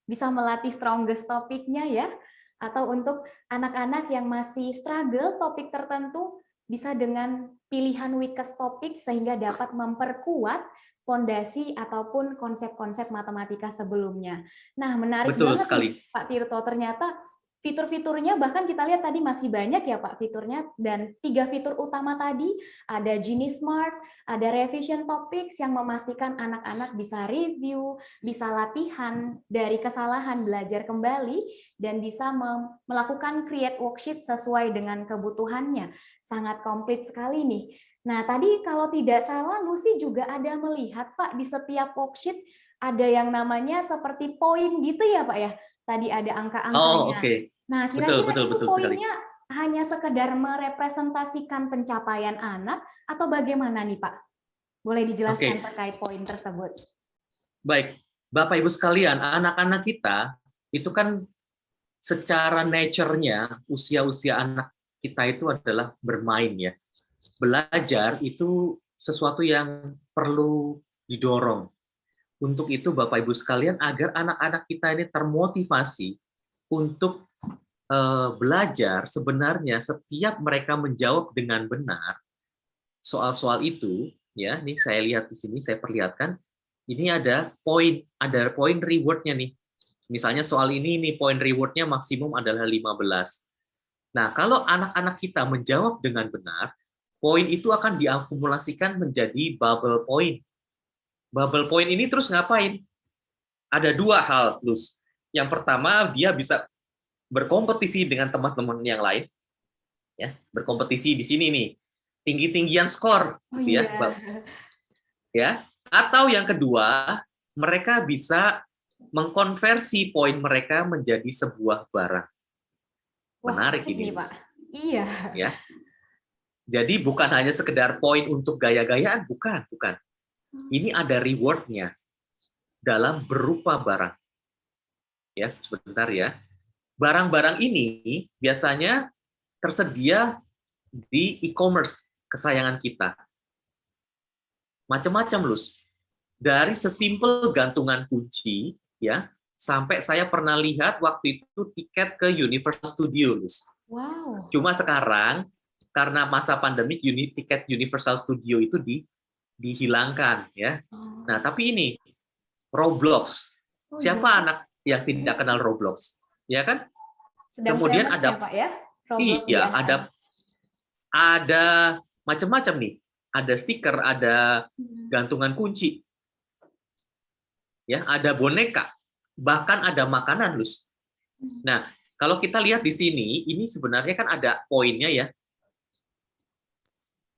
bisa melatih strongest topiknya ya, atau untuk anak-anak yang masih struggle topik tertentu, bisa dengan pilihan weakest topik sehingga dapat memperkuat fondasi ataupun konsep-konsep matematika sebelumnya. Nah, menarik Betul banget sekali. nih, Pak Tirto, ternyata fitur-fiturnya bahkan kita lihat tadi masih banyak ya, Pak, fiturnya, dan 3 fitur utama tadi ada Genie Smart, ada revision topics yang memastikan anak-anak bisa review, bisa latihan dari kesalahan, belajar kembali, dan bisa melakukan create worksheet sesuai dengan kebutuhannya. Sangat komplit sekali nih. Nah, tadi kalau tidak salah Lucy juga ada melihat, Pak, di setiap worksheet ada yang namanya seperti poin gitu ya, Pak ya? Tadi ada angka-angkanya. Oh, oke. Nah, kira-kira itu betul poinnya hanya sekedar merepresentasikan pencapaian anak atau bagaimana nih, Pak? Boleh dijelaskan terkait poin tersebut? Baik, Bapak Ibu sekalian, anak-anak kita itu kan secara nature-nya usia-usia anak kita itu adalah bermain ya. Belajar itu sesuatu yang perlu didorong. Untuk itu Bapak Ibu sekalian, agar anak-anak kita ini termotivasi untuk belajar, sebenarnya setiap mereka menjawab dengan benar soal-soal itu, ya, nih saya lihat di sini, saya perlihatkan, ini ada poin rewardnya nih. Misalnya soal ini nih poin rewardnya maksimum adalah 15. Nah, kalau anak-anak kita menjawab dengan benar, poin itu akan diakumulasikan menjadi bubble point. Bubble point ini terus ngapain? Ada dua hal, Luz. Yang pertama, dia bisa berkompetisi dengan teman-teman yang lain. Ya, berkompetisi di sini nih. Tinggi-tinggian skor, Oh gitu ya. iya. Ya. Atau yang kedua, mereka bisa mengkonversi poin mereka menjadi sebuah barang. Wah, Menarik asik ini, nih, Luz. Pak. Iya. Ya. Jadi bukan hanya sekedar poin untuk gaya-gayaan, bukan. Ini ada reward-nya dalam berupa barang. Ya, sebentar ya. Barang-barang ini biasanya tersedia di e-commerce kesayangan kita. Macam-macam, Luz. Dari sesimpel gantungan kunci, ya, sampai saya pernah lihat waktu itu tiket ke Universal Studio, Luz. Wow. Cuma sekarang karena masa pandemik, tiket Universal Studio itu dihilangkan, ya. Nah, tapi ini Roblox. Oh, Siapa iya. anak yang tidak kenal Roblox? Ya kan? Sedang Kemudian famous ada, ya, Pak ya? Roblox di iya, anak-anak. ada macam-macam nih. Ada stiker, ada gantungan kunci. Ya, ada boneka, bahkan ada makanan, Luz. Nah, kalau kita lihat di sini, ini sebenarnya kan ada poinnya ya.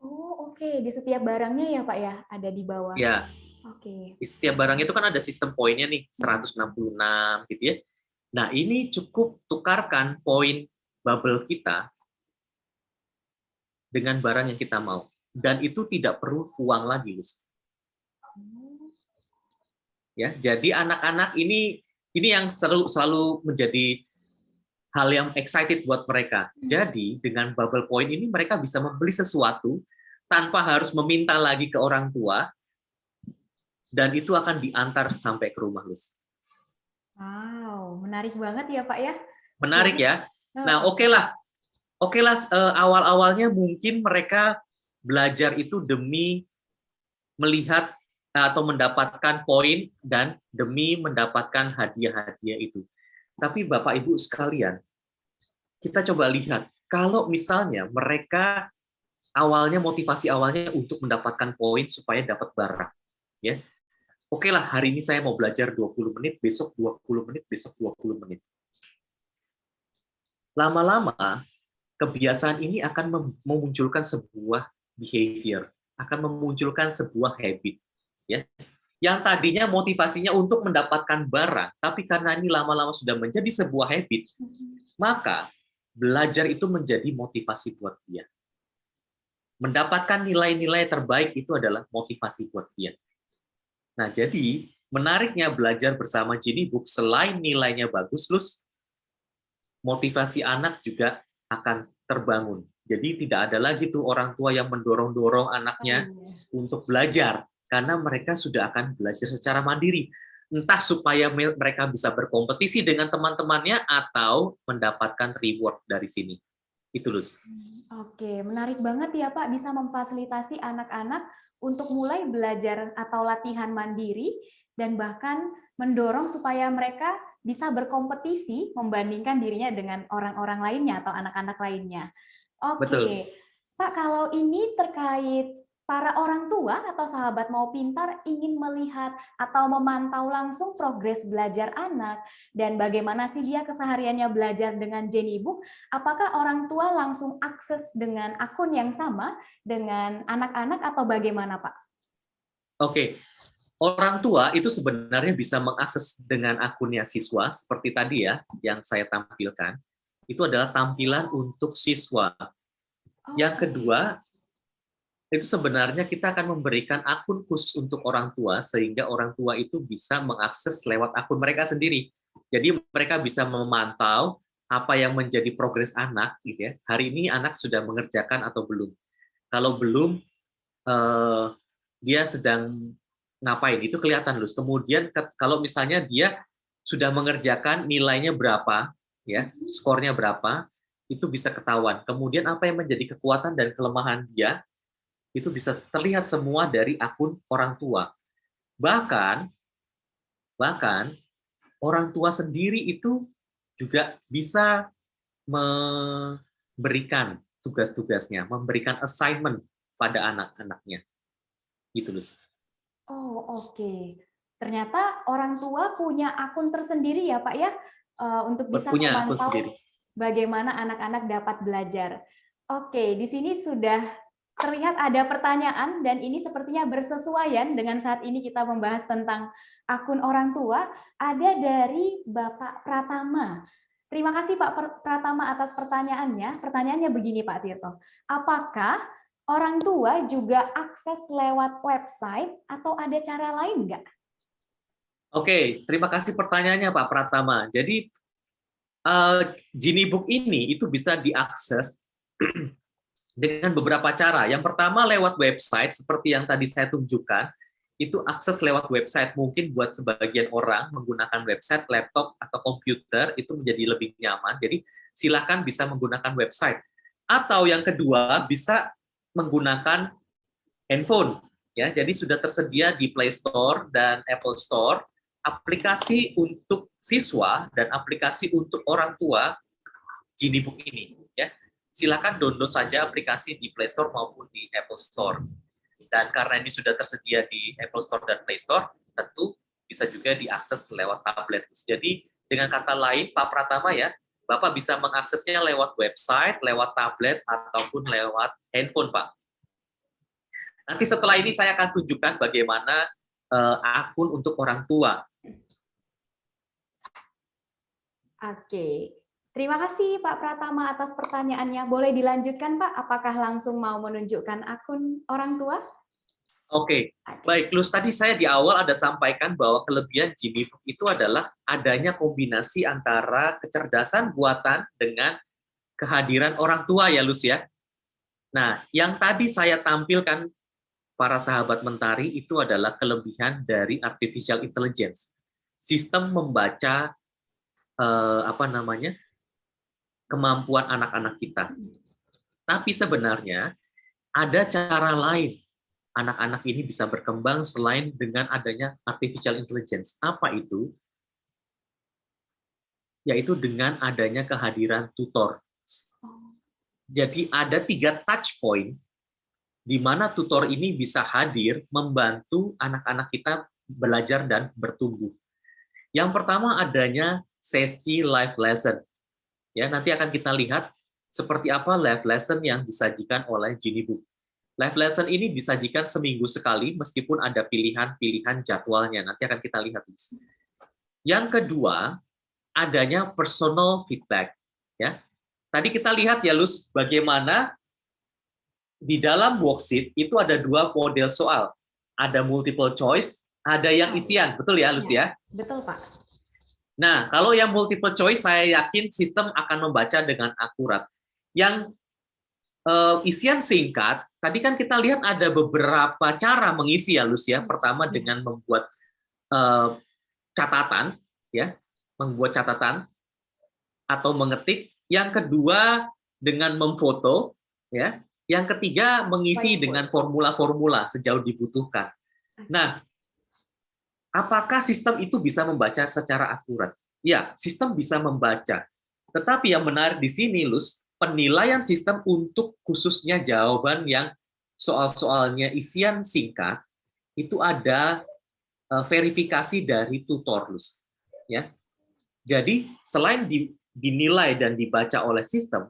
Oh, oke. Di setiap barangnya ya, Pak ya? Ada di bawah. Ya, Oke. di setiap barang itu kan ada sistem poinnya nih, 166 gitu ya. Nah, ini cukup tukarkan poin bubble kita dengan barang yang kita mau. Dan itu tidak perlu uang lagi, Luz. Ya, jadi anak-anak ini yang selalu menjadi hal yang excited buat mereka. Jadi dengan bubble point ini mereka bisa membeli sesuatu tanpa harus meminta lagi ke orang tua, dan itu akan diantar sampai ke rumah, Luz. Wow, menarik banget ya, Pak ya. Menarik ya. Nah, oke lah, awal-awalnya mungkin mereka belajar itu demi melihat atau mendapatkan poin dan demi mendapatkan hadiah-hadiah itu. Tapi Bapak Ibu sekalian, kita coba lihat, kalau misalnya mereka motivasi awalnya untuk mendapatkan poin supaya dapat barang, ya. Oke lah, hari ini saya mau belajar 20 menit, besok 20 menit, besok 20 menit. Lama-lama kebiasaan ini akan memunculkan sebuah behavior, akan memunculkan sebuah habit, ya. Yang tadinya motivasinya untuk mendapatkan barang, tapi karena ini lama-lama sudah menjadi sebuah habit, maka belajar itu menjadi motivasi buat dia. Mendapatkan nilai-nilai terbaik itu adalah motivasi buat dia. Nah, jadi menariknya belajar bersama Genie Book, selain nilainya bagus, Luz, motivasi anak juga akan terbangun. Jadi tidak ada lagi tuh orang tua yang mendorong-dorong anaknya untuk belajar, karena mereka sudah akan belajar secara mandiri. Entah supaya mereka bisa berkompetisi dengan teman-temannya atau mendapatkan reward dari sini. Itu, Luz. Oke, menarik banget ya, Pak, bisa memfasilitasi anak-anak untuk mulai belajar atau latihan mandiri dan bahkan mendorong supaya mereka bisa berkompetisi membandingkan dirinya dengan orang-orang lainnya atau anak-anak lainnya. Oke, Betul. Pak, kalau ini terkait para orang tua atau sahabat Mau Pintar ingin melihat atau memantau langsung progres belajar anak dan bagaimana sih dia kesehariannya belajar dengan Genie Book, apakah orang tua langsung akses dengan akun yang sama dengan anak-anak atau bagaimana, Pak? Oke. Orang tua itu sebenarnya bisa mengakses dengan akunnya siswa, seperti tadi ya, yang saya tampilkan. Itu adalah tampilan untuk siswa. Yang kedua, itu sebenarnya kita akan memberikan akun khusus untuk orang tua, sehingga orang tua itu bisa mengakses lewat akun mereka sendiri. Jadi mereka bisa memantau apa yang menjadi progres anak, gitu ya. Hari ini anak sudah mengerjakan atau belum. Kalau belum, dia sedang ngapain, itu kelihatan Lus. Kemudian kalau misalnya dia sudah mengerjakan, nilainya berapa, ya, skornya berapa, itu bisa ketahuan. Kemudian apa yang menjadi kekuatan dan kelemahan dia, itu bisa terlihat semua dari akun orang tua. Bahkan orang tua sendiri itu juga bisa memberikan tugas-tugasnya, memberikan assignment pada anak-anaknya. Gitu, Lus. Oh, oke. Ternyata orang tua punya akun tersendiri ya, Pak ya, untuk bisa Punya akun memantau sendiri. bagaimana anak-anak dapat belajar. Oke, di sini sudah terlihat ada pertanyaan dan ini sepertinya bersesuaian dengan saat ini kita membahas tentang akun orang tua. Ada dari Bapak Pratama. Terima kasih Pak Pratama atas pertanyaannya. Pertanyaannya begini Pak Tirto. Apakah orang tua juga akses lewat website atau ada cara lain nggak? Oke, terima kasih pertanyaannya Pak Pratama. Jadi Genie Book ini itu bisa diakses dengan beberapa cara. Yang pertama lewat website, seperti yang tadi saya tunjukkan, itu akses lewat website. Mungkin buat sebagian orang menggunakan website, laptop, atau komputer, itu menjadi lebih nyaman. Jadi silakan bisa menggunakan website. Atau yang kedua, bisa menggunakan handphone. Ya, jadi sudah tersedia di Play Store dan Apple Store aplikasi untuk siswa dan aplikasi untuk orang tua Genie Book ini. Ya, silakan download saja aplikasi di Play Store maupun di Apple Store. Dan karena ini sudah tersedia di Apple Store dan Play Store, tentu bisa juga diakses lewat tablet. Jadi dengan kata lain, Pak Pratama ya, Bapak bisa mengaksesnya lewat website, lewat tablet, ataupun lewat handphone, Pak. Nanti setelah ini saya akan tunjukkan bagaimana akun untuk orang tua. Oke. Terima kasih Pak Pratama atas pertanyaannya. Boleh dilanjutkan Pak? Apakah langsung mau menunjukkan akun orang tua? Oke, baik. Lus, tadi saya di awal ada sampaikan bahwa kelebihan Genie Book itu adalah adanya kombinasi antara kecerdasan buatan dengan kehadiran orang tua ya, Lus ya. Nah, yang tadi saya tampilkan para sahabat mentari itu adalah kelebihan dari artificial intelligence. Sistem membaca kemampuan anak-anak kita. Tapi sebenarnya ada cara lain anak-anak ini bisa berkembang selain dengan adanya artificial intelligence. Apa itu? Yaitu dengan adanya kehadiran tutor. Jadi ada 3 touch point di mana tutor ini bisa hadir membantu anak-anak kita belajar dan bertumbuh. Yang pertama adanya sesi live lesson. Ya, nanti akan kita lihat seperti apa live lesson yang disajikan oleh Genie Book. Live lesson ini disajikan seminggu sekali meskipun ada pilihan-pilihan jadwalnya. Nanti akan kita lihat. Yang kedua, adanya personal feedback. Ya, tadi kita lihat ya, Lus, bagaimana di dalam worksheet itu ada 2 model soal. Ada multiple choice, ada yang isian. Betul ya, Lus ya? Betul, Pak. Nah, kalau yang multiple choice, saya yakin sistem akan membaca dengan akurat. Yang isian singkat, tadi kan kita lihat ada beberapa cara mengisi ya, Lus ya. Pertama dengan membuat catatan, ya, membuat catatan atau mengetik. Yang kedua dengan memfoto, ya. Yang ketiga mengisi dengan formula-formula sejauh dibutuhkan. Nah, apakah sistem itu bisa membaca secara akurat? Ya, sistem bisa membaca. Tetapi yang menarik di sini, Lus, penilaian sistem untuk khususnya jawaban yang soal-soalnya isian singkat, itu ada verifikasi dari tutor, Lus. Ya. Jadi, selain dinilai dan dibaca oleh sistem,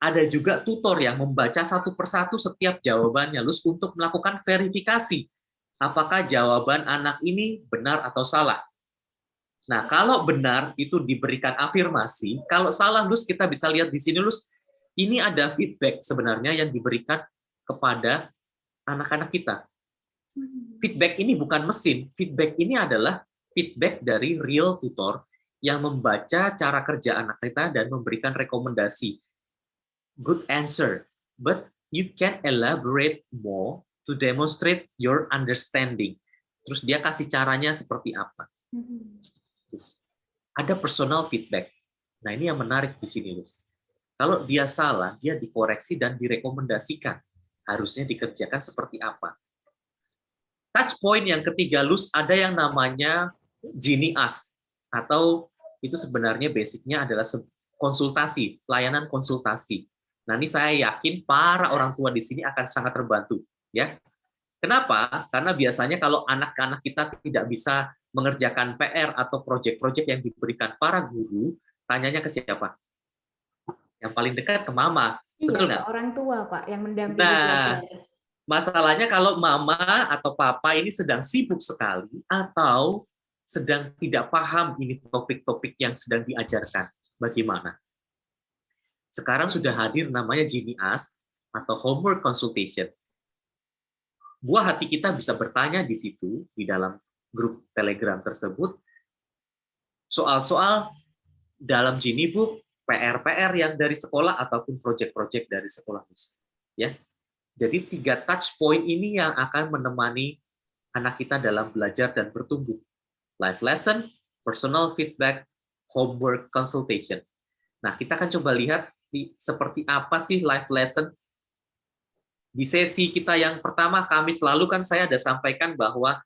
ada juga tutor yang membaca satu persatu setiap jawabannya, Lus, untuk melakukan verifikasi. Apakah jawaban anak ini benar atau salah? Nah, kalau benar itu diberikan afirmasi, kalau salah, Lus, kita bisa lihat di sini, Lus, ini ada feedback sebenarnya yang diberikan kepada anak-anak kita. Feedback ini bukan mesin, feedback ini adalah feedback dari real tutor yang membaca cara kerja anak kita dan memberikan rekomendasi. Good answer, but you can elaborate more to demonstrate your understanding. Terus dia kasih caranya seperti apa. Terus, ada personal feedback. Nah, ini yang menarik di sini, Luz. Kalau dia salah, dia dikoreksi dan direkomendasikan. Harusnya dikerjakan seperti apa. Touch point yang ketiga, Luz, ada yang namanya Genie Ask. Atau itu sebenarnya basicnya adalah konsultasi, layanan konsultasi. Nah, ini saya yakin para orang tua di sini akan sangat terbantu, ya. Kenapa? Karena biasanya kalau anak-anak kita tidak bisa mengerjakan PR atau proyek-proyek yang diberikan para guru, tanyanya ke siapa? Yang paling dekat ke mama, betul nggak? Iya, orang tua, Pak, yang mendampingi Nah, belajar. masalahnya kalau mama atau papa ini sedang sibuk sekali atau sedang tidak paham ini topik-topik yang sedang diajarkan, bagaimana? Sekarang sudah hadir namanya Genie Ask atau Homework Consultation. Buah hati kita bisa bertanya di situ, di dalam grup Telegram tersebut, soal-soal dalam Genie Book, PR-PR yang dari sekolah ataupun proyek-proyek dari sekolah. Ya. Jadi 3 touch point ini yang akan menemani anak kita dalam belajar dan bertumbuh. Live lesson, personal feedback, homework consultation. Nah, kita akan coba lihat seperti apa sih live lesson. Di sesi kita yang pertama, Kamis lalu kan saya ada sampaikan bahwa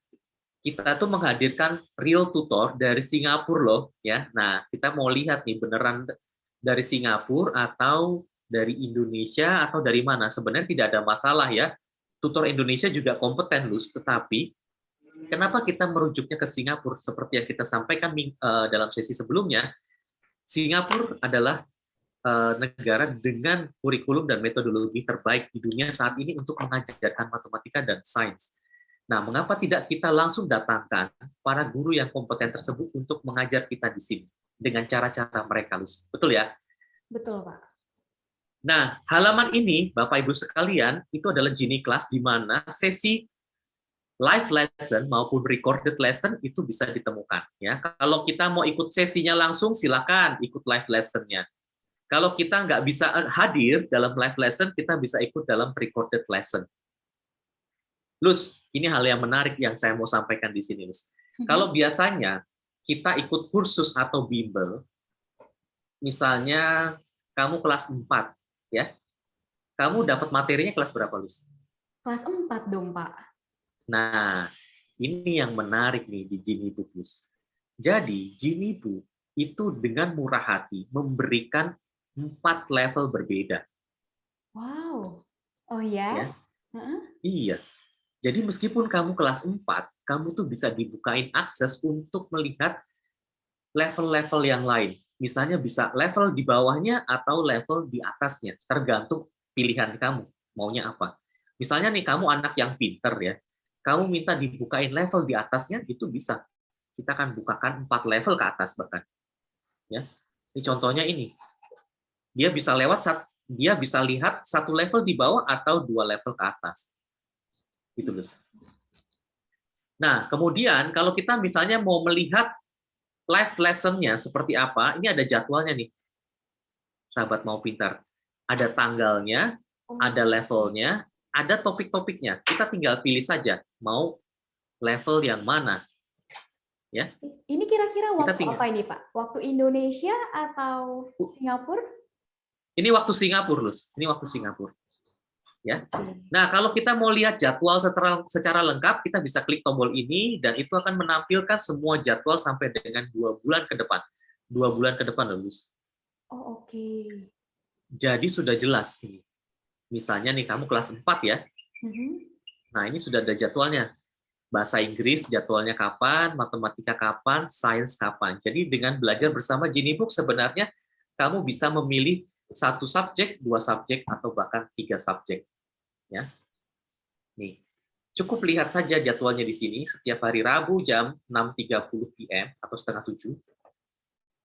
kita tuh menghadirkan real tutor dari Singapura loh, ya. Nah, kita mau lihat nih beneran dari Singapura atau dari Indonesia atau dari mana. Sebenarnya tidak ada masalah ya. Tutor Indonesia juga kompeten, Luz, tetapi kenapa kita merujuknya ke Singapura seperti yang kita sampaikan dalam sesi sebelumnya? Singapura adalah negara dengan kurikulum dan metodologi terbaik di dunia saat ini untuk mengajarkan matematika dan sains. Nah, mengapa tidak kita langsung datangkan para guru yang kompeten tersebut untuk mengajar kita di sini dengan cara-cara mereka, Luz? Betul ya? Betul, Pak. Nah, halaman ini, Bapak Ibu sekalian, itu adalah Genie Class di mana sesi live lesson maupun recorded lesson itu bisa ditemukan. Ya, kalau kita mau ikut sesinya langsung, silakan ikut live lesson-nya. Kalau kita nggak bisa hadir dalam live lesson, kita bisa ikut dalam recorded lesson. Luz, ini hal yang menarik yang saya mau sampaikan di sini, Luz. Kalau biasanya kita ikut kursus atau bimbel, misalnya kamu kelas 4, ya, kamu dapat materinya kelas berapa, Luz? Kelas 4 dong, Pak. Nah, ini yang menarik nih di Genie Book, Luz. Jadi, Genie Book itu dengan murah hati memberikan 4 level berbeda. Wow. Oh ya? Iya. Jadi meskipun kamu kelas 4, kamu tuh bisa dibukain akses untuk melihat level-level yang lain. Misalnya bisa level di bawahnya atau level di atasnya, tergantung pilihan kamu, maunya apa. Misalnya nih, kamu anak yang pinter ya, kamu minta dibukain level di atasnya, itu bisa. Kita akan bukakan 4 level ke atas bahkan. Ya. Ini contohnya ini. Dia bisa lihat 1 level di bawah atau 2 level ke atas. Gitu, Luz. Nah, kemudian kalau kita misalnya mau melihat live lesson-nya seperti apa, ini ada jadwalnya nih. Sahabat Mau Pintar. Ada tanggalnya, ada levelnya, ada topik-topiknya. Kita tinggal pilih saja mau level yang mana. Ya. Ini kira-kira waktu tinggal. apa ini, Pak? Waktu Indonesia atau Singapura? Ini waktu Singapura, Luz. Ini waktu Singapura. Ya. Nah, kalau kita mau lihat jadwal secara lengkap, kita bisa klik tombol ini dan itu akan menampilkan semua jadwal sampai dengan 2 bulan ke depan. 2 bulan ke depan, Luz. Oh, oke. Jadi sudah jelas nih. Misalnya nih kamu kelas 4 ya. Nah, ini sudah ada jadwalnya. Bahasa Inggris jadwalnya kapan, matematika kapan, sains kapan. Jadi dengan belajar bersama Genie Book sebenarnya kamu bisa memilih 1 subjek, 2 subjek, atau bahkan 3 subjek. Ya. Nih, cukup lihat saja jadwalnya di sini. Setiap hari Rabu jam 6.30 PM atau setengah 7,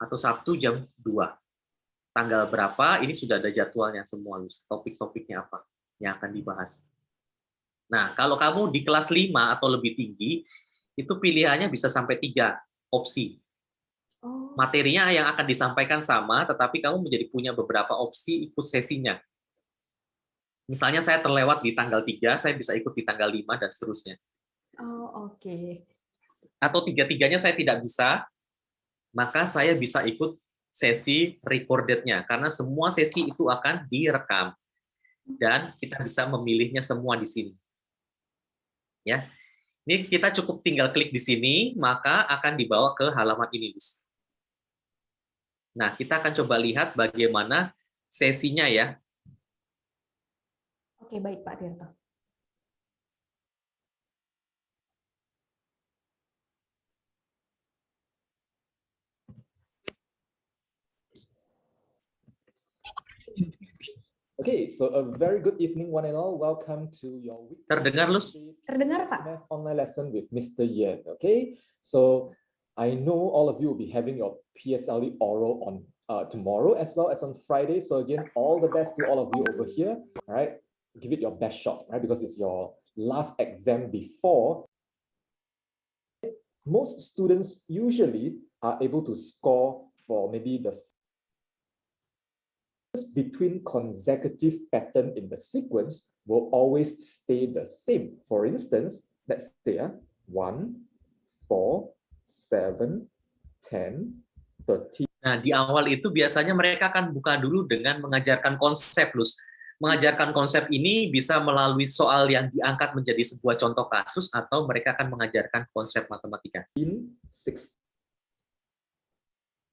atau Sabtu jam 2. Tanggal berapa, ini sudah ada jadwalnya semua, topik-topiknya apa yang akan dibahas. Nah, kalau kamu di kelas 5 atau lebih tinggi, itu pilihannya bisa sampai 3 opsi. Oh, Materinya yang akan disampaikan sama, tetapi kamu menjadi punya beberapa opsi ikut sesinya. Misalnya saya terlewat di tanggal 3, saya bisa ikut di tanggal 5, dan seterusnya. oh oke. Atau tiga-tiganya saya tidak bisa, maka saya bisa ikut sesi recorded-nya, karena semua sesi itu akan direkam, dan kita bisa memilihnya semua di sini. Ya, ini kita cukup tinggal klik di sini, maka akan dibawa ke halaman ini, Lus. Nah, kita akan coba lihat bagaimana sesinya ya. Oke, baik Pak Tirto. Okay, so a very good evening, one and all. Welcome to your weekly Terdengar, Lus? Terdengar, Pak? math online lesson with Mr. Yen. Okay, so I know all of you will be having your PSLE oral on tomorrow as well as on Friday. So again, all the best to all of you over here. All right, give it your best shot, right? Because it's your last exam before. Most students usually are able to score for maybe the between consecutive pattern in the sequence will always stay the same. For instance, let's say 1, 4, 7, 10, 13. Nah, di awal itu biasanya mereka akan buka dulu dengan mengajarkan konsep, Lus. Mengajarkan konsep ini bisa melalui soal yang diangkat menjadi sebuah contoh kasus, atau mereka akan mengajarkan konsep matematika. In 6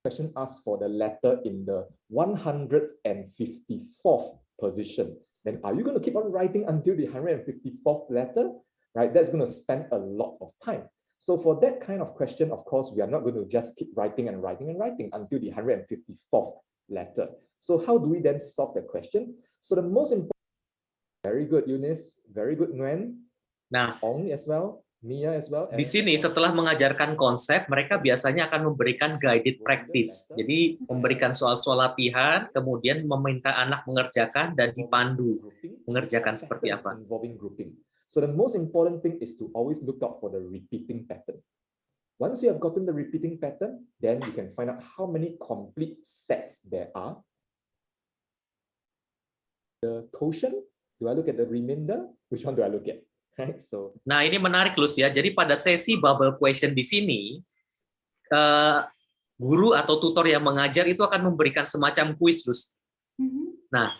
question asks for the letter in the 154th position. Then are you going to keep on writing until the 154th letter? Right, that's going to spend a lot of time. So for that kind of question, of course, we are not going to just keep writing and writing and writing until the 154th letter. So how do we then solve the question? So the most important, very good Eunice, very good Nguyen, Nah, Ong as well, Mia as well. di sini setelah mengajarkan konsep, mereka biasanya akan memberikan guided practice. Jadi memberikan soal-soal latihan, kemudian meminta anak mengerjakan dan dipandu mengerjakan seperti apa. So the most important thing is to always look out for the repeating pattern. Once you have gotten the repeating pattern, then you can find out how many complete sets there are. The quotient, do I look at the remainder? Which one do I look at? Right? So, Nah, ini menarik, Lus ya. Jadi pada sesi bubble question di sini, guru atau tutor yang mengajar itu akan memberikan semacam kuis, Lus. Nah,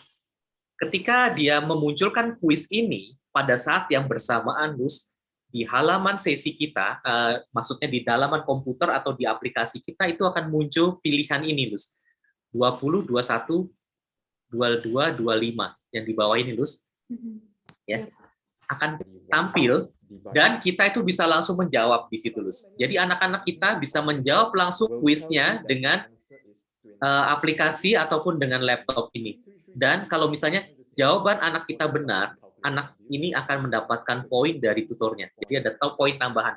ketika dia memunculkan kuis ini pada saat yang bersamaan, Lus, di halaman sesi kita, maksudnya di halaman komputer atau di aplikasi kita, itu akan muncul pilihan ini, Lus. 20, 21, 22, 25 yang di bawah ini, Lus. Ya. Akan tampil, dan kita itu bisa langsung menjawab di situ, Lus. Jadi anak-anak kita bisa menjawab langsung kuisnya dengan aplikasi ataupun dengan laptop ini. Dan kalau misalnya jawaban anak kita benar, anak ini akan mendapatkan poin dari tutornya. Jadi ada poin tambahan.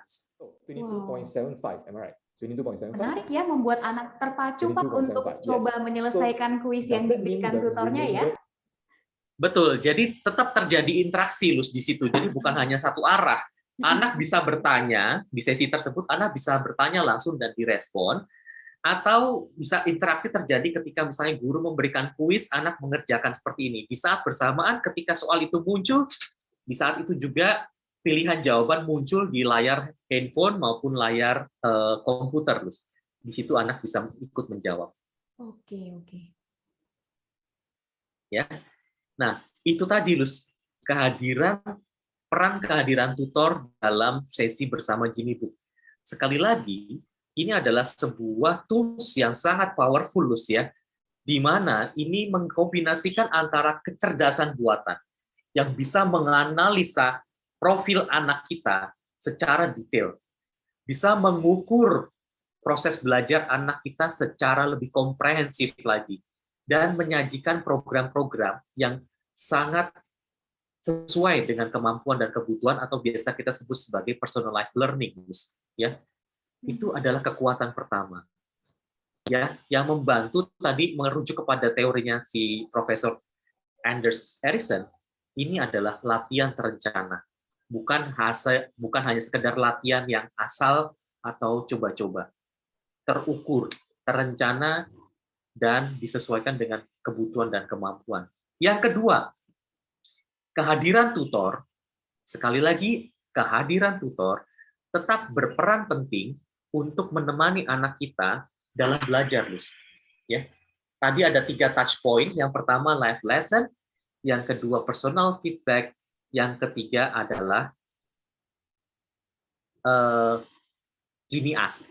22.75, am I right? 22.75. Menarik ya, membuat anak terpacu Pak untuk coba menyelesaikan kuis yang diberikan tutornya ya. Betul, jadi tetap terjadi interaksi, Lus, di situ. Jadi bukan hanya satu arah. Anak bisa bertanya di sesi tersebut, anak bisa bertanya langsung dan direspon, atau bisa interaksi terjadi ketika misalnya guru memberikan kuis, anak mengerjakan seperti ini. Di saat bersamaan ketika soal itu muncul, di saat itu juga pilihan jawaban muncul di layar handphone maupun layar komputer, Lus. Di situ anak bisa ikut menjawab. Oke. Ya. Nah, itu tadi, Lus, peran kehadiran tutor dalam sesi bersama Jimmy Book. Sekali lagi, ini adalah sebuah tools yang sangat powerful, Lus, ya, di mana ini mengkombinasikan antara kecerdasan buatan yang bisa menganalisa profil anak kita secara detail, bisa mengukur proses belajar anak kita secara lebih komprehensif lagi, dan menyajikan program-program yang sangat sesuai dengan kemampuan dan kebutuhan, atau biasa kita sebut sebagai personalized learning, ya. Itu adalah kekuatan pertama, ya, yang membantu tadi merujuk kepada teorinya si Profesor Anders Ericsson. Ini adalah latihan terencana, bukan hanya sekedar latihan yang asal atau coba-coba. terukur, terencana, dan disesuaikan dengan kebutuhan dan kemampuan. Yang kedua, kehadiran tutor, sekali lagi, kehadiran tutor tetap berperan penting untuk menemani anak kita dalam belajar, Lus. Ya. Tadi ada 3 touch point. Yang pertama live lesson, yang kedua personal feedback, yang ketiga adalah Genie Ask,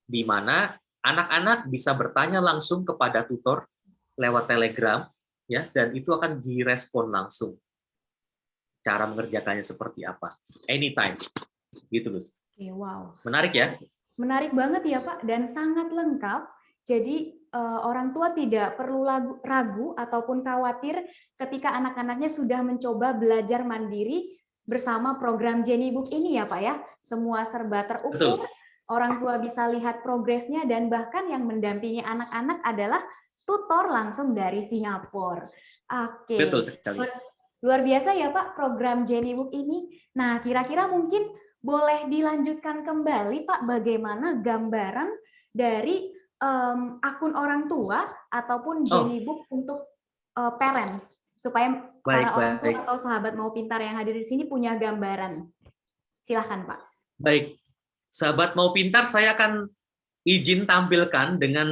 di mana anak-anak bisa bertanya langsung kepada tutor lewat Telegram, ya, dan itu akan direspon langsung. Cara mengerjakannya seperti apa? Anytime, gitu, Lus. Oke, wow. Menarik ya? Menarik banget ya Pak, dan sangat lengkap. Jadi orang tua tidak perlu ragu ataupun khawatir ketika anak-anaknya sudah mencoba belajar mandiri bersama program Genie Book ini ya Pak ya. Semua serba terukur, Betul. orang tua bisa lihat progresnya, dan bahkan yang mendampingi anak-anak adalah tutor langsung dari Singapura. Oke. Betul sekali. Luar biasa ya Pak program Genie Book ini. Nah, kira-kira mungkin boleh dilanjutkan kembali Pak, bagaimana gambaran dari akun orang tua ataupun Genie Book untuk parents, supaya para orang tua atau sahabat Mau Pintar yang hadir di sini punya gambaran. Silahkan Pak. Baik, sahabat Mau Pintar, saya akan izin tampilkan dengan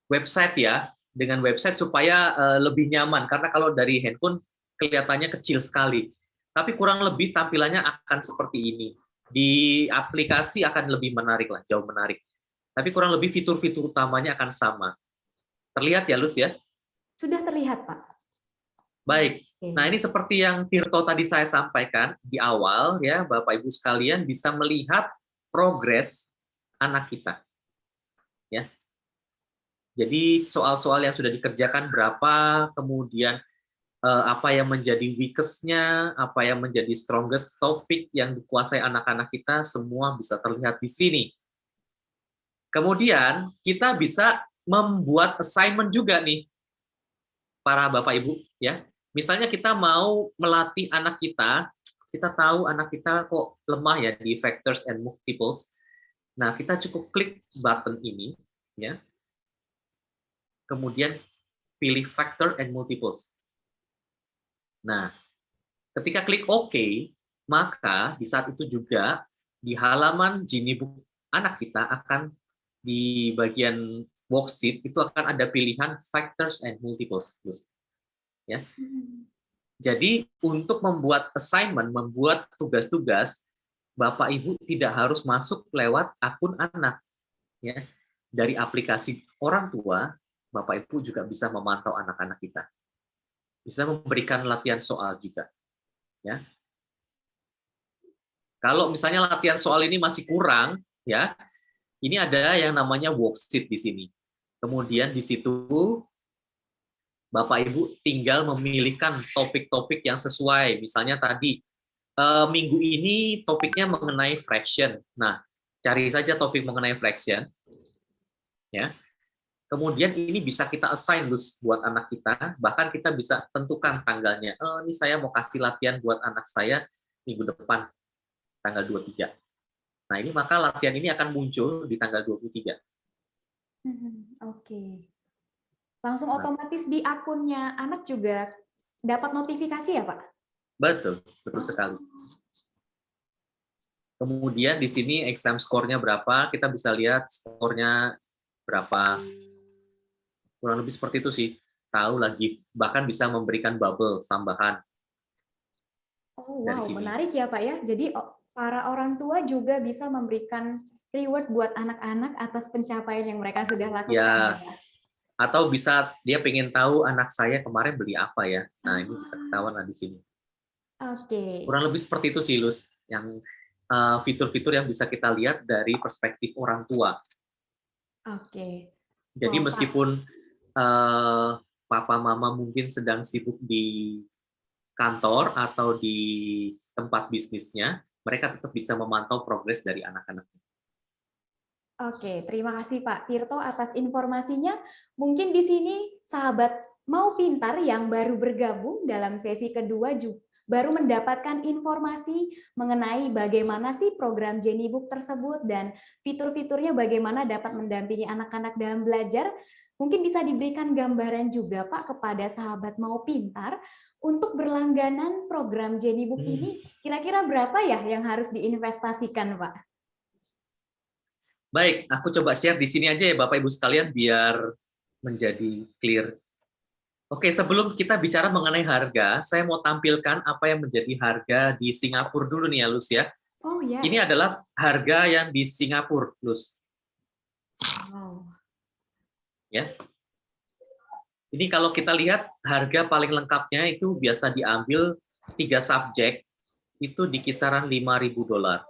website ya, dengan website supaya lebih nyaman, karena kalau dari handphone kelihatannya kecil sekali. Tapi kurang lebih tampilannya akan seperti ini. Di aplikasi akan lebih menarik lah, jauh menarik. Tapi kurang lebih fitur-fitur utamanya akan sama. Terlihat ya, Lus ya? Sudah terlihat, Pak. Baik. Nah, ini seperti yang Tirto tadi saya sampaikan di awal ya, Bapak Ibu sekalian bisa melihat progres anak kita. Ya. Jadi soal-soal yang sudah dikerjakan berapa, kemudian apa yang menjadi weakest-nya, apa yang menjadi strongest topik yang dikuasai anak-anak kita, semua bisa terlihat di sini. Kemudian kita bisa membuat assignment juga nih, para Bapak Ibu, ya. Misalnya kita mau melatih anak kita tahu anak kita kok lemah ya di factors and multiples. Nah, kita cukup klik button ini, ya. Kemudian pilih factor and multiples. Nah, ketika klik OK, maka di saat itu juga di halaman Genie Book anak kita akan di bagian worksheet itu akan ada pilihan factors and multiples. Ya. Jadi untuk membuat assignment, membuat tugas-tugas, Bapak Ibu tidak harus masuk lewat akun anak. Ya. Dari aplikasi orang tua, Bapak Ibu juga bisa memantau anak-anak kita. Bisa memberikan latihan soal juga. Ya. Kalau misalnya latihan soal ini masih kurang, ya, ini ada yang namanya worksheet di sini. Kemudian di situ Bapak Ibu tinggal memilihkan topik-topik yang sesuai. Misalnya tadi minggu ini topiknya mengenai fraction. Nah, cari saja topik mengenai fraction. Ya. Kemudian ini bisa kita assign buat anak kita, bahkan kita bisa tentukan tanggalnya. Oh, ini saya mau kasih latihan buat anak saya minggu depan, tanggal 23. Nah, ini maka latihan ini akan muncul di tanggal 23. Oke. Langsung otomatis di akunnya anak juga dapat notifikasi ya, Pak? Betul, betul sekali. Kemudian di sini exam score-nya berapa, kita bisa lihat skornya berapa. Kurang lebih seperti itu sih. Tahu lagi, bahkan bisa memberikan bubble tambahan. Oh, wow, menarik ya Pak ya. Jadi para orang tua juga bisa memberikan reward buat anak-anak atas pencapaian yang mereka sudah lakukan. Ya, atau bisa dia pengen tahu anak saya kemarin beli apa ya. Nah, ini bisa ketahuan lah di sini. Oke. Kurang lebih seperti itu sih, Lus. Yang fitur-fitur yang bisa kita lihat dari perspektif orang tua. Oke. Jadi meskipun papa mama mungkin sedang sibuk di kantor atau di tempat bisnisnya, mereka tetap bisa memantau progres dari anak-anaknya. Oke, terima kasih Pak Tirto atas informasinya. Mungkin di sini sahabat Mau Pintar yang baru bergabung dalam sesi kedua baru mendapatkan informasi mengenai bagaimana sih program Jenibook tersebut dan fitur-fiturnya bagaimana dapat mendampingi anak-anak dalam belajar. Mungkin bisa diberikan gambaran juga Pak kepada sahabat Mau Pintar untuk berlangganan program Jenibook ini kira-kira berapa ya yang harus diinvestasikan Pak? Baik, aku coba share di sini aja ya Bapak Ibu sekalian biar menjadi clear. Oke, sebelum kita bicara mengenai harga, saya mau tampilkan apa yang menjadi harga di Singapura dulu nih ya, Lus ya. Oh ya. Ini adalah harga yang di Singapura, Lus. Wow. Ya. Ini kalau kita lihat harga paling lengkapnya itu biasa diambil 3 subjek itu di kisaran $5.000.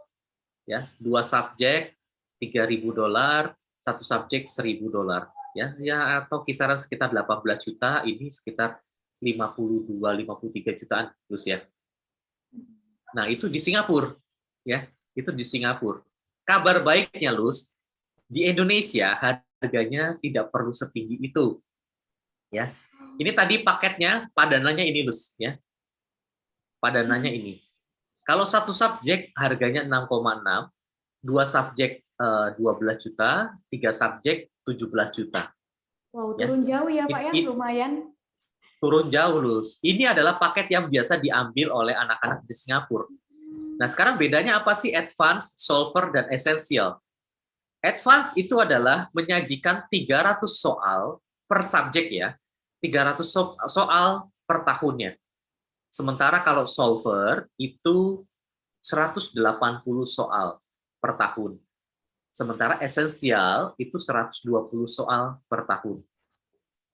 Ya, 2 subjek $3.000, 1 subjek $1.000. Ya, atau kisaran sekitar 18 juta, ini sekitar 52-53 jutaan terus ya. Nah, itu di Singapura ya, itu di Singapura. Kabar baiknya Lus, di Indonesia harganya tidak perlu setinggi itu. Ya. Ini tadi paketnya, padanannya ini Lus ya. Padanannya ini. Kalau 1 subjek harganya 6,6, 2 subjek 12 juta, 3 subjek 17 juta. Wow, turun jauh ya Pak ya, lumayan. Turun jauh, Lus. Ini adalah paket yang biasa diambil oleh anak-anak di Singapura. Nah, sekarang bedanya apa sih Advance, Solver, dan Essential? Advance itu adalah menyajikan 300 soal per subjek ya, 300 soal per tahunnya. Sementara kalau Solver itu 180 soal per tahun. Sementara esensial itu 120 soal per tahun.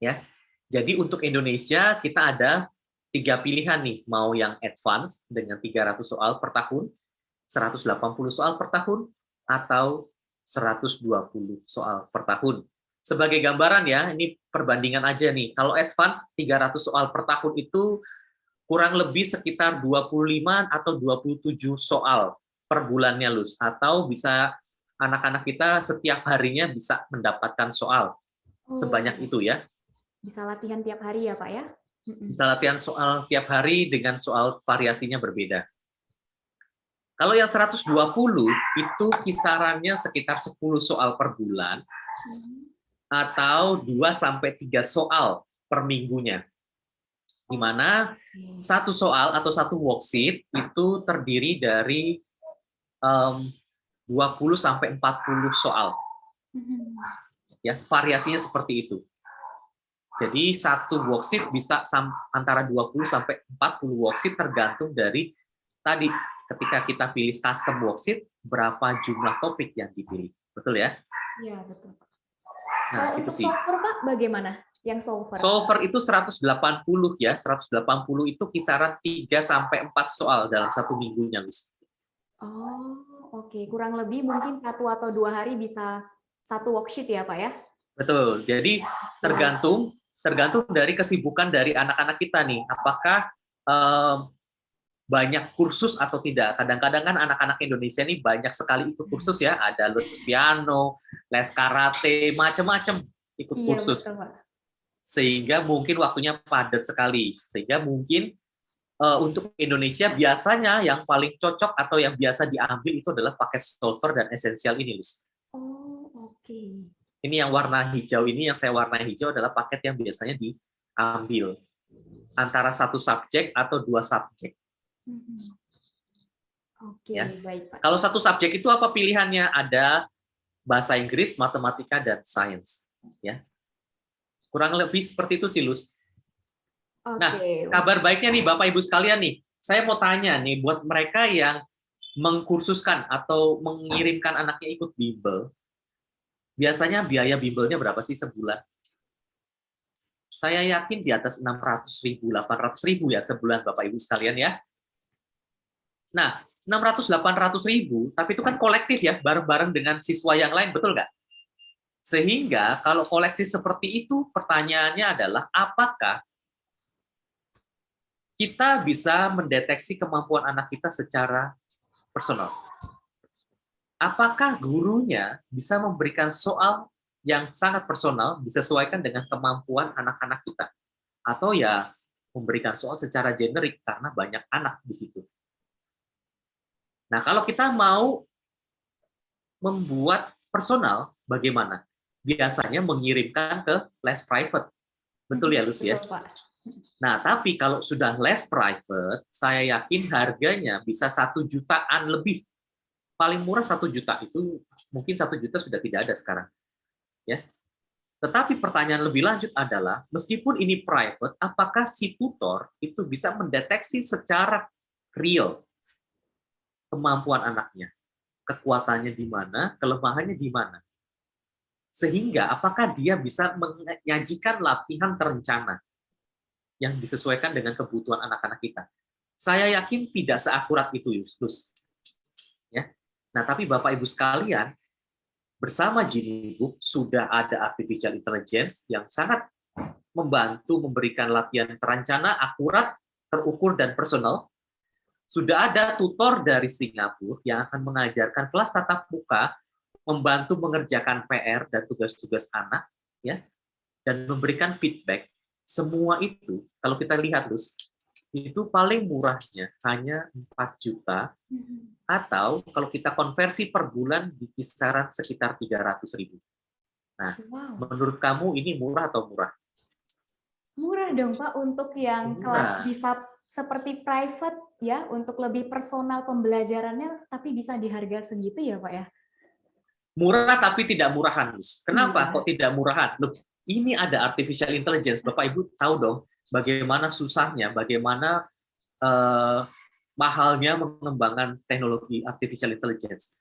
Ya. Jadi untuk Indonesia kita ada 3 pilihan nih, mau yang advance dengan 300 soal per tahun, 180 soal per tahun, atau 120 soal per tahun. Sebagai gambaran ya, ini perbandingan aja nih. Kalau advance 300 soal per tahun itu kurang lebih sekitar 25 atau 27 soal per bulannya, Lus. Atau bisa anak-anak kita setiap harinya bisa mendapatkan soal sebanyak itu ya. Bisa latihan tiap hari ya Pak ya? Bisa latihan soal tiap hari dengan soal variasinya berbeda. Kalau yang 120 itu kisarannya sekitar 10 soal per bulan atau 2-3 soal per minggunya. Di mana 1 soal atau 1 worksheet itu terdiri dari 20-40 soal. Ya, variasinya seperti itu. Jadi 1 worksheet bisa antara 20-40 worksheet tergantung dari tadi ketika kita pilih custom worksheet berapa jumlah topik yang dipilih. Betul ya? Iya, betul. Nah, kalau itu untuk sih. solver Pak bagaimana? Yang solver? Solver itu 180 ya. 180 itu kisaran 3-4 soal dalam 1 minggunya, Lus. Oh, oke. Kurang lebih mungkin 1 atau 2 hari bisa 1 worksheet ya, Pak ya? Betul. Jadi tergantung dari kesibukan dari anak-anak kita nih. Apakah banyak kursus atau tidak. Kadang-kadang kan anak-anak Indonesia nih banyak sekali ikut kursus ya. Ada les piano, les karate, macam-macam ikut kursus. Betul, Pak. Sehingga mungkin waktunya padat sekali. Sehingga mungkin untuk Indonesia biasanya yang paling cocok atau yang biasa diambil itu adalah paket solver dan esensial ini, Lus. Oh, oke. Ini yang warna hijau ini, yang saya warna hijau adalah paket yang biasanya diambil antara 1 subjek atau 2 subjek. Oke, Ya. baik Pak. Kalau 1 subjek itu apa pilihannya? Ada bahasa Inggris, matematika, dan sains. Ya. Kurang lebih seperti itu sih, Lus. Nah, kabar baiknya nih Bapak Ibu sekalian nih, saya mau tanya nih buat mereka yang mengkursuskan atau mengirimkan anaknya ikut bimbel, biasanya biaya bimbelnya berapa sih sebulan? Saya yakin di atas 600.000, 800.000 ya sebulan Bapak Ibu sekalian ya. Nah, 600-800.000, tapi itu kan kolektif ya, bareng-bareng dengan siswa yang lain, betul nggak? Sehingga kalau kolektif seperti itu, pertanyaannya adalah apakah kita bisa mendeteksi kemampuan anak kita secara personal? Apakah gurunya bisa memberikan soal yang sangat personal, disesuaikan dengan kemampuan anak-anak kita? Atau ya memberikan soal secara generik karena banyak anak di situ. Nah, kalau kita mau membuat personal, bagaimana? Biasanya mengirimkan ke les private. Betul ya, Lus ya? Betul, Pak. Nah, tapi kalau sudah les private, saya yakin harganya bisa 1 jutaan lebih. Paling murah 1 juta, itu mungkin 1 juta sudah tidak ada sekarang. Ya. Tetapi pertanyaan lebih lanjut adalah, meskipun ini private, apakah si tutor itu bisa mendeteksi secara real kemampuan anaknya, kekuatannya di mana, kelemahannya di mana. Sehingga apakah dia bisa menyajikan latihan terencana yang disesuaikan dengan kebutuhan anak-anak kita. Saya yakin tidak seakurat itu, Yus. Ya. Nah, tapi Bapak Ibu sekalian, bersama Geniebook sudah ada artificial intelligence yang sangat membantu memberikan latihan terencana, akurat, terukur, dan personal. Sudah ada tutor dari Singapura yang akan mengajarkan kelas tatap muka, membantu mengerjakan PR dan tugas-tugas anak, ya, dan memberikan feedback. Semua itu, kalau kita lihat, Lus, itu paling murahnya hanya 4 juta, atau kalau kita konversi per bulan di kisaran sekitar 300.000. Nah, menurut kamu ini murah atau murah? Murah dong, Pak, untuk yang kelas bisa seperti private ya, untuk lebih personal pembelajarannya, tapi bisa di harga segitu ya, Pak ya? Murah tapi tidak murahan, Lus. Kenapa kok tidak murahan? Loh, ini ada artificial intelligence. Bapak Ibu tahu dong bagaimana susahnya, bagaimana mahalnya mengembangkan teknologi artificial intelligence.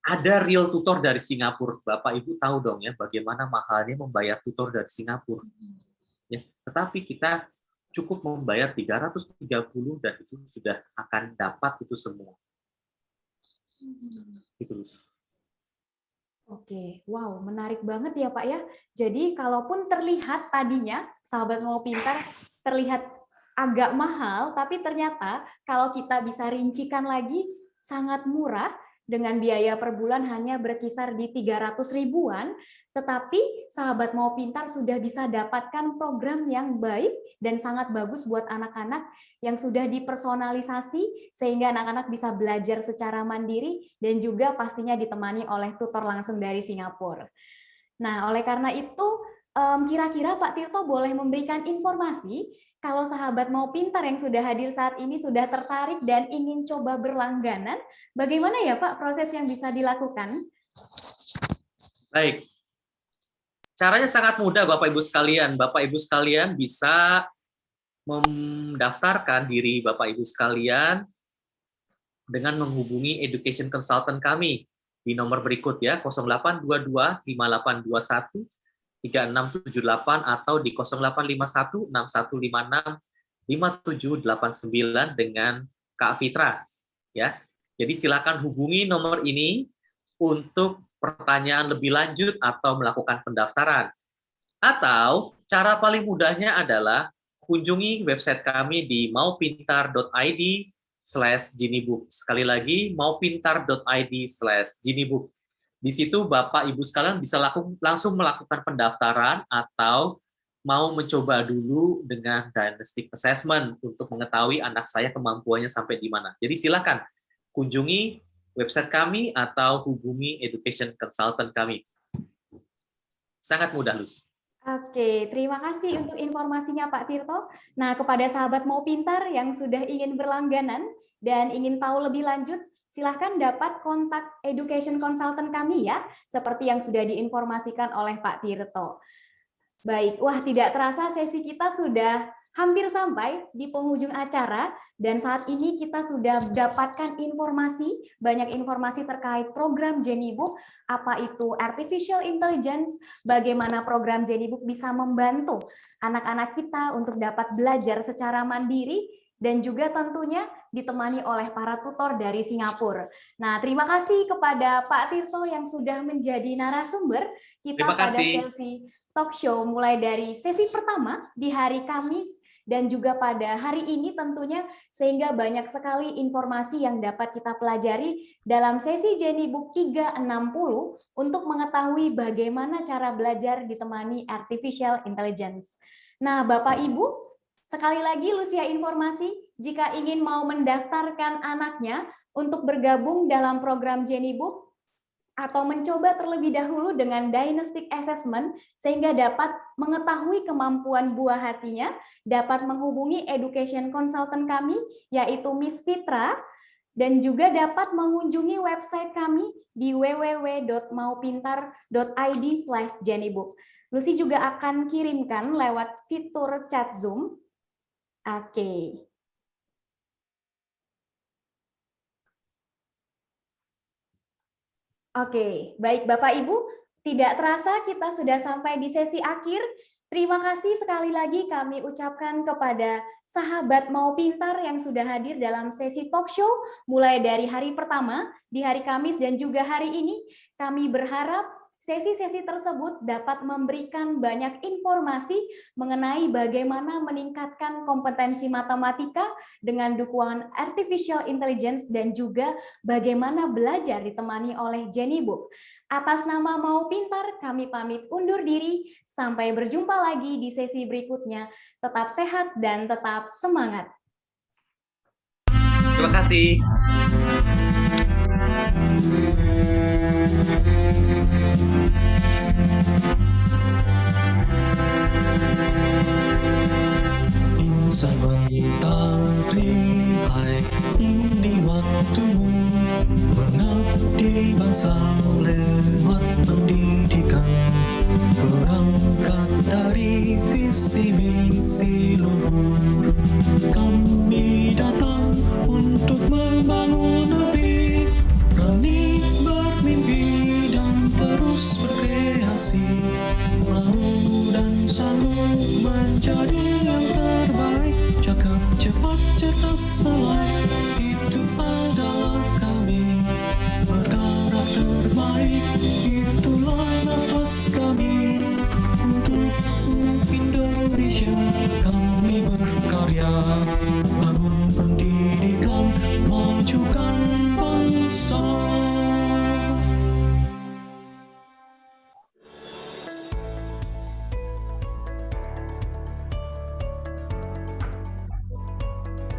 Ada real tutor dari Singapura. Bapak Ibu tahu dong ya bagaimana mahalnya membayar tutor dari Singapura. Ya, tetapi kita cukup membayar 330 dan itu sudah akan dapat itu semua. Itu. Oke, wow, menarik banget ya Pak ya. Jadi kalaupun terlihat tadinya, sahabat Mau Pintar, terlihat agak mahal, tapi ternyata kalau kita bisa rincikan lagi, sangat murah, dengan biaya per bulan hanya berkisar di 300 ribuan, tetapi sahabat Mau Pintar sudah bisa dapatkan program yang baik dan sangat bagus buat anak-anak yang sudah dipersonalisasi sehingga anak-anak bisa belajar secara mandiri dan juga pastinya ditemani oleh tutor langsung dari Singapura. Nah, oleh karena itu kira-kira Pak Tirto boleh memberikan informasi kalau sahabat Mau Pintar yang sudah hadir saat ini sudah tertarik dan ingin coba berlangganan, bagaimana ya Pak proses yang bisa dilakukan? Baik. Caranya sangat mudah Bapak Ibu sekalian. Bapak Ibu sekalian bisa mendaftarkan diri Bapak Ibu sekalian dengan menghubungi education consultant kami di nomor berikut ya, 0822 5821 3678 atau di 0851 6156 5789 dengan Kak Fitra ya. Jadi silakan hubungi nomor ini untuk pertanyaan lebih lanjut atau melakukan pendaftaran. Atau cara paling mudahnya adalah kunjungi website kami di maupintar.id/Geniebook. Sekali lagi maupintar.id/Geniebook. Di situ Bapak Ibu sekalian bisa langsung melakukan pendaftaran atau mau mencoba dulu dengan diagnostic assessment untuk mengetahui anak saya kemampuannya sampai di mana. Jadi silakan kunjungi website kami atau hubungi education consultant kami. Sangat mudah, Lus. Oke, terima kasih untuk informasinya Pak Tirto. Nah, kepada sahabat Mau Pintar yang sudah ingin berlangganan dan ingin tahu lebih lanjut, silahkan dapat kontak education consultant kami ya, seperti yang sudah diinformasikan oleh Pak Tirto. Baik, wah tidak terasa sesi kita sudah hampir sampai di penghujung acara, dan saat ini kita sudah dapatkan informasi, banyak informasi terkait program Geniebook, apa itu artificial intelligence, bagaimana program Geniebook bisa membantu anak-anak kita untuk dapat belajar secara mandiri, dan juga tentunya ditemani oleh para tutor dari Singapura. Nah, terima kasih kepada Pak Tirto yang sudah menjadi narasumber kita pada sesi talk show mulai dari sesi pertama di hari Kamis dan juga pada hari ini tentunya, sehingga banyak sekali informasi yang dapat kita pelajari dalam sesi Geniebook 360 untuk mengetahui bagaimana cara belajar ditemani artificial intelligence. Nah, Bapak Ibu, Sekali lagi Lucia informasi, jika ingin mau mendaftarkan anaknya untuk bergabung dalam program Jenibook atau mencoba terlebih dahulu dengan diagnostic assessment sehingga dapat mengetahui kemampuan buah hatinya, dapat menghubungi education consultant kami yaitu Miss Fitra, dan juga dapat mengunjungi website kami di www.maupintar.id/Jenibook. Lucy juga akan kirimkan lewat fitur chat Zoom. Oke. Oke, baik Bapak Ibu, tidak terasa kita sudah sampai di sesi akhir. Terima kasih sekali lagi kami ucapkan kepada sahabat Mau Pintar yang sudah hadir dalam sesi talk show mulai dari hari pertama di hari Kamis dan juga hari ini. Kami berharap sesi-sesi tersebut dapat memberikan banyak informasi mengenai bagaimana meningkatkan kompetensi matematika dengan dukungan artificial intelligence dan juga bagaimana belajar ditemani oleh Jenibook. Atas nama Mau Pintar, kami pamit undur diri. Sampai berjumpa lagi di sesi berikutnya. Tetap sehat dan tetap semangat. Terima kasih. Insan mentari, hai ini waktumu mengabdi bangsa lewat pendidikan. Berangkat dari visi misi luhur, kami datang untuk membangun negeri, berani bermimpi dan terus berkreasi, mau dan sanggup menjadi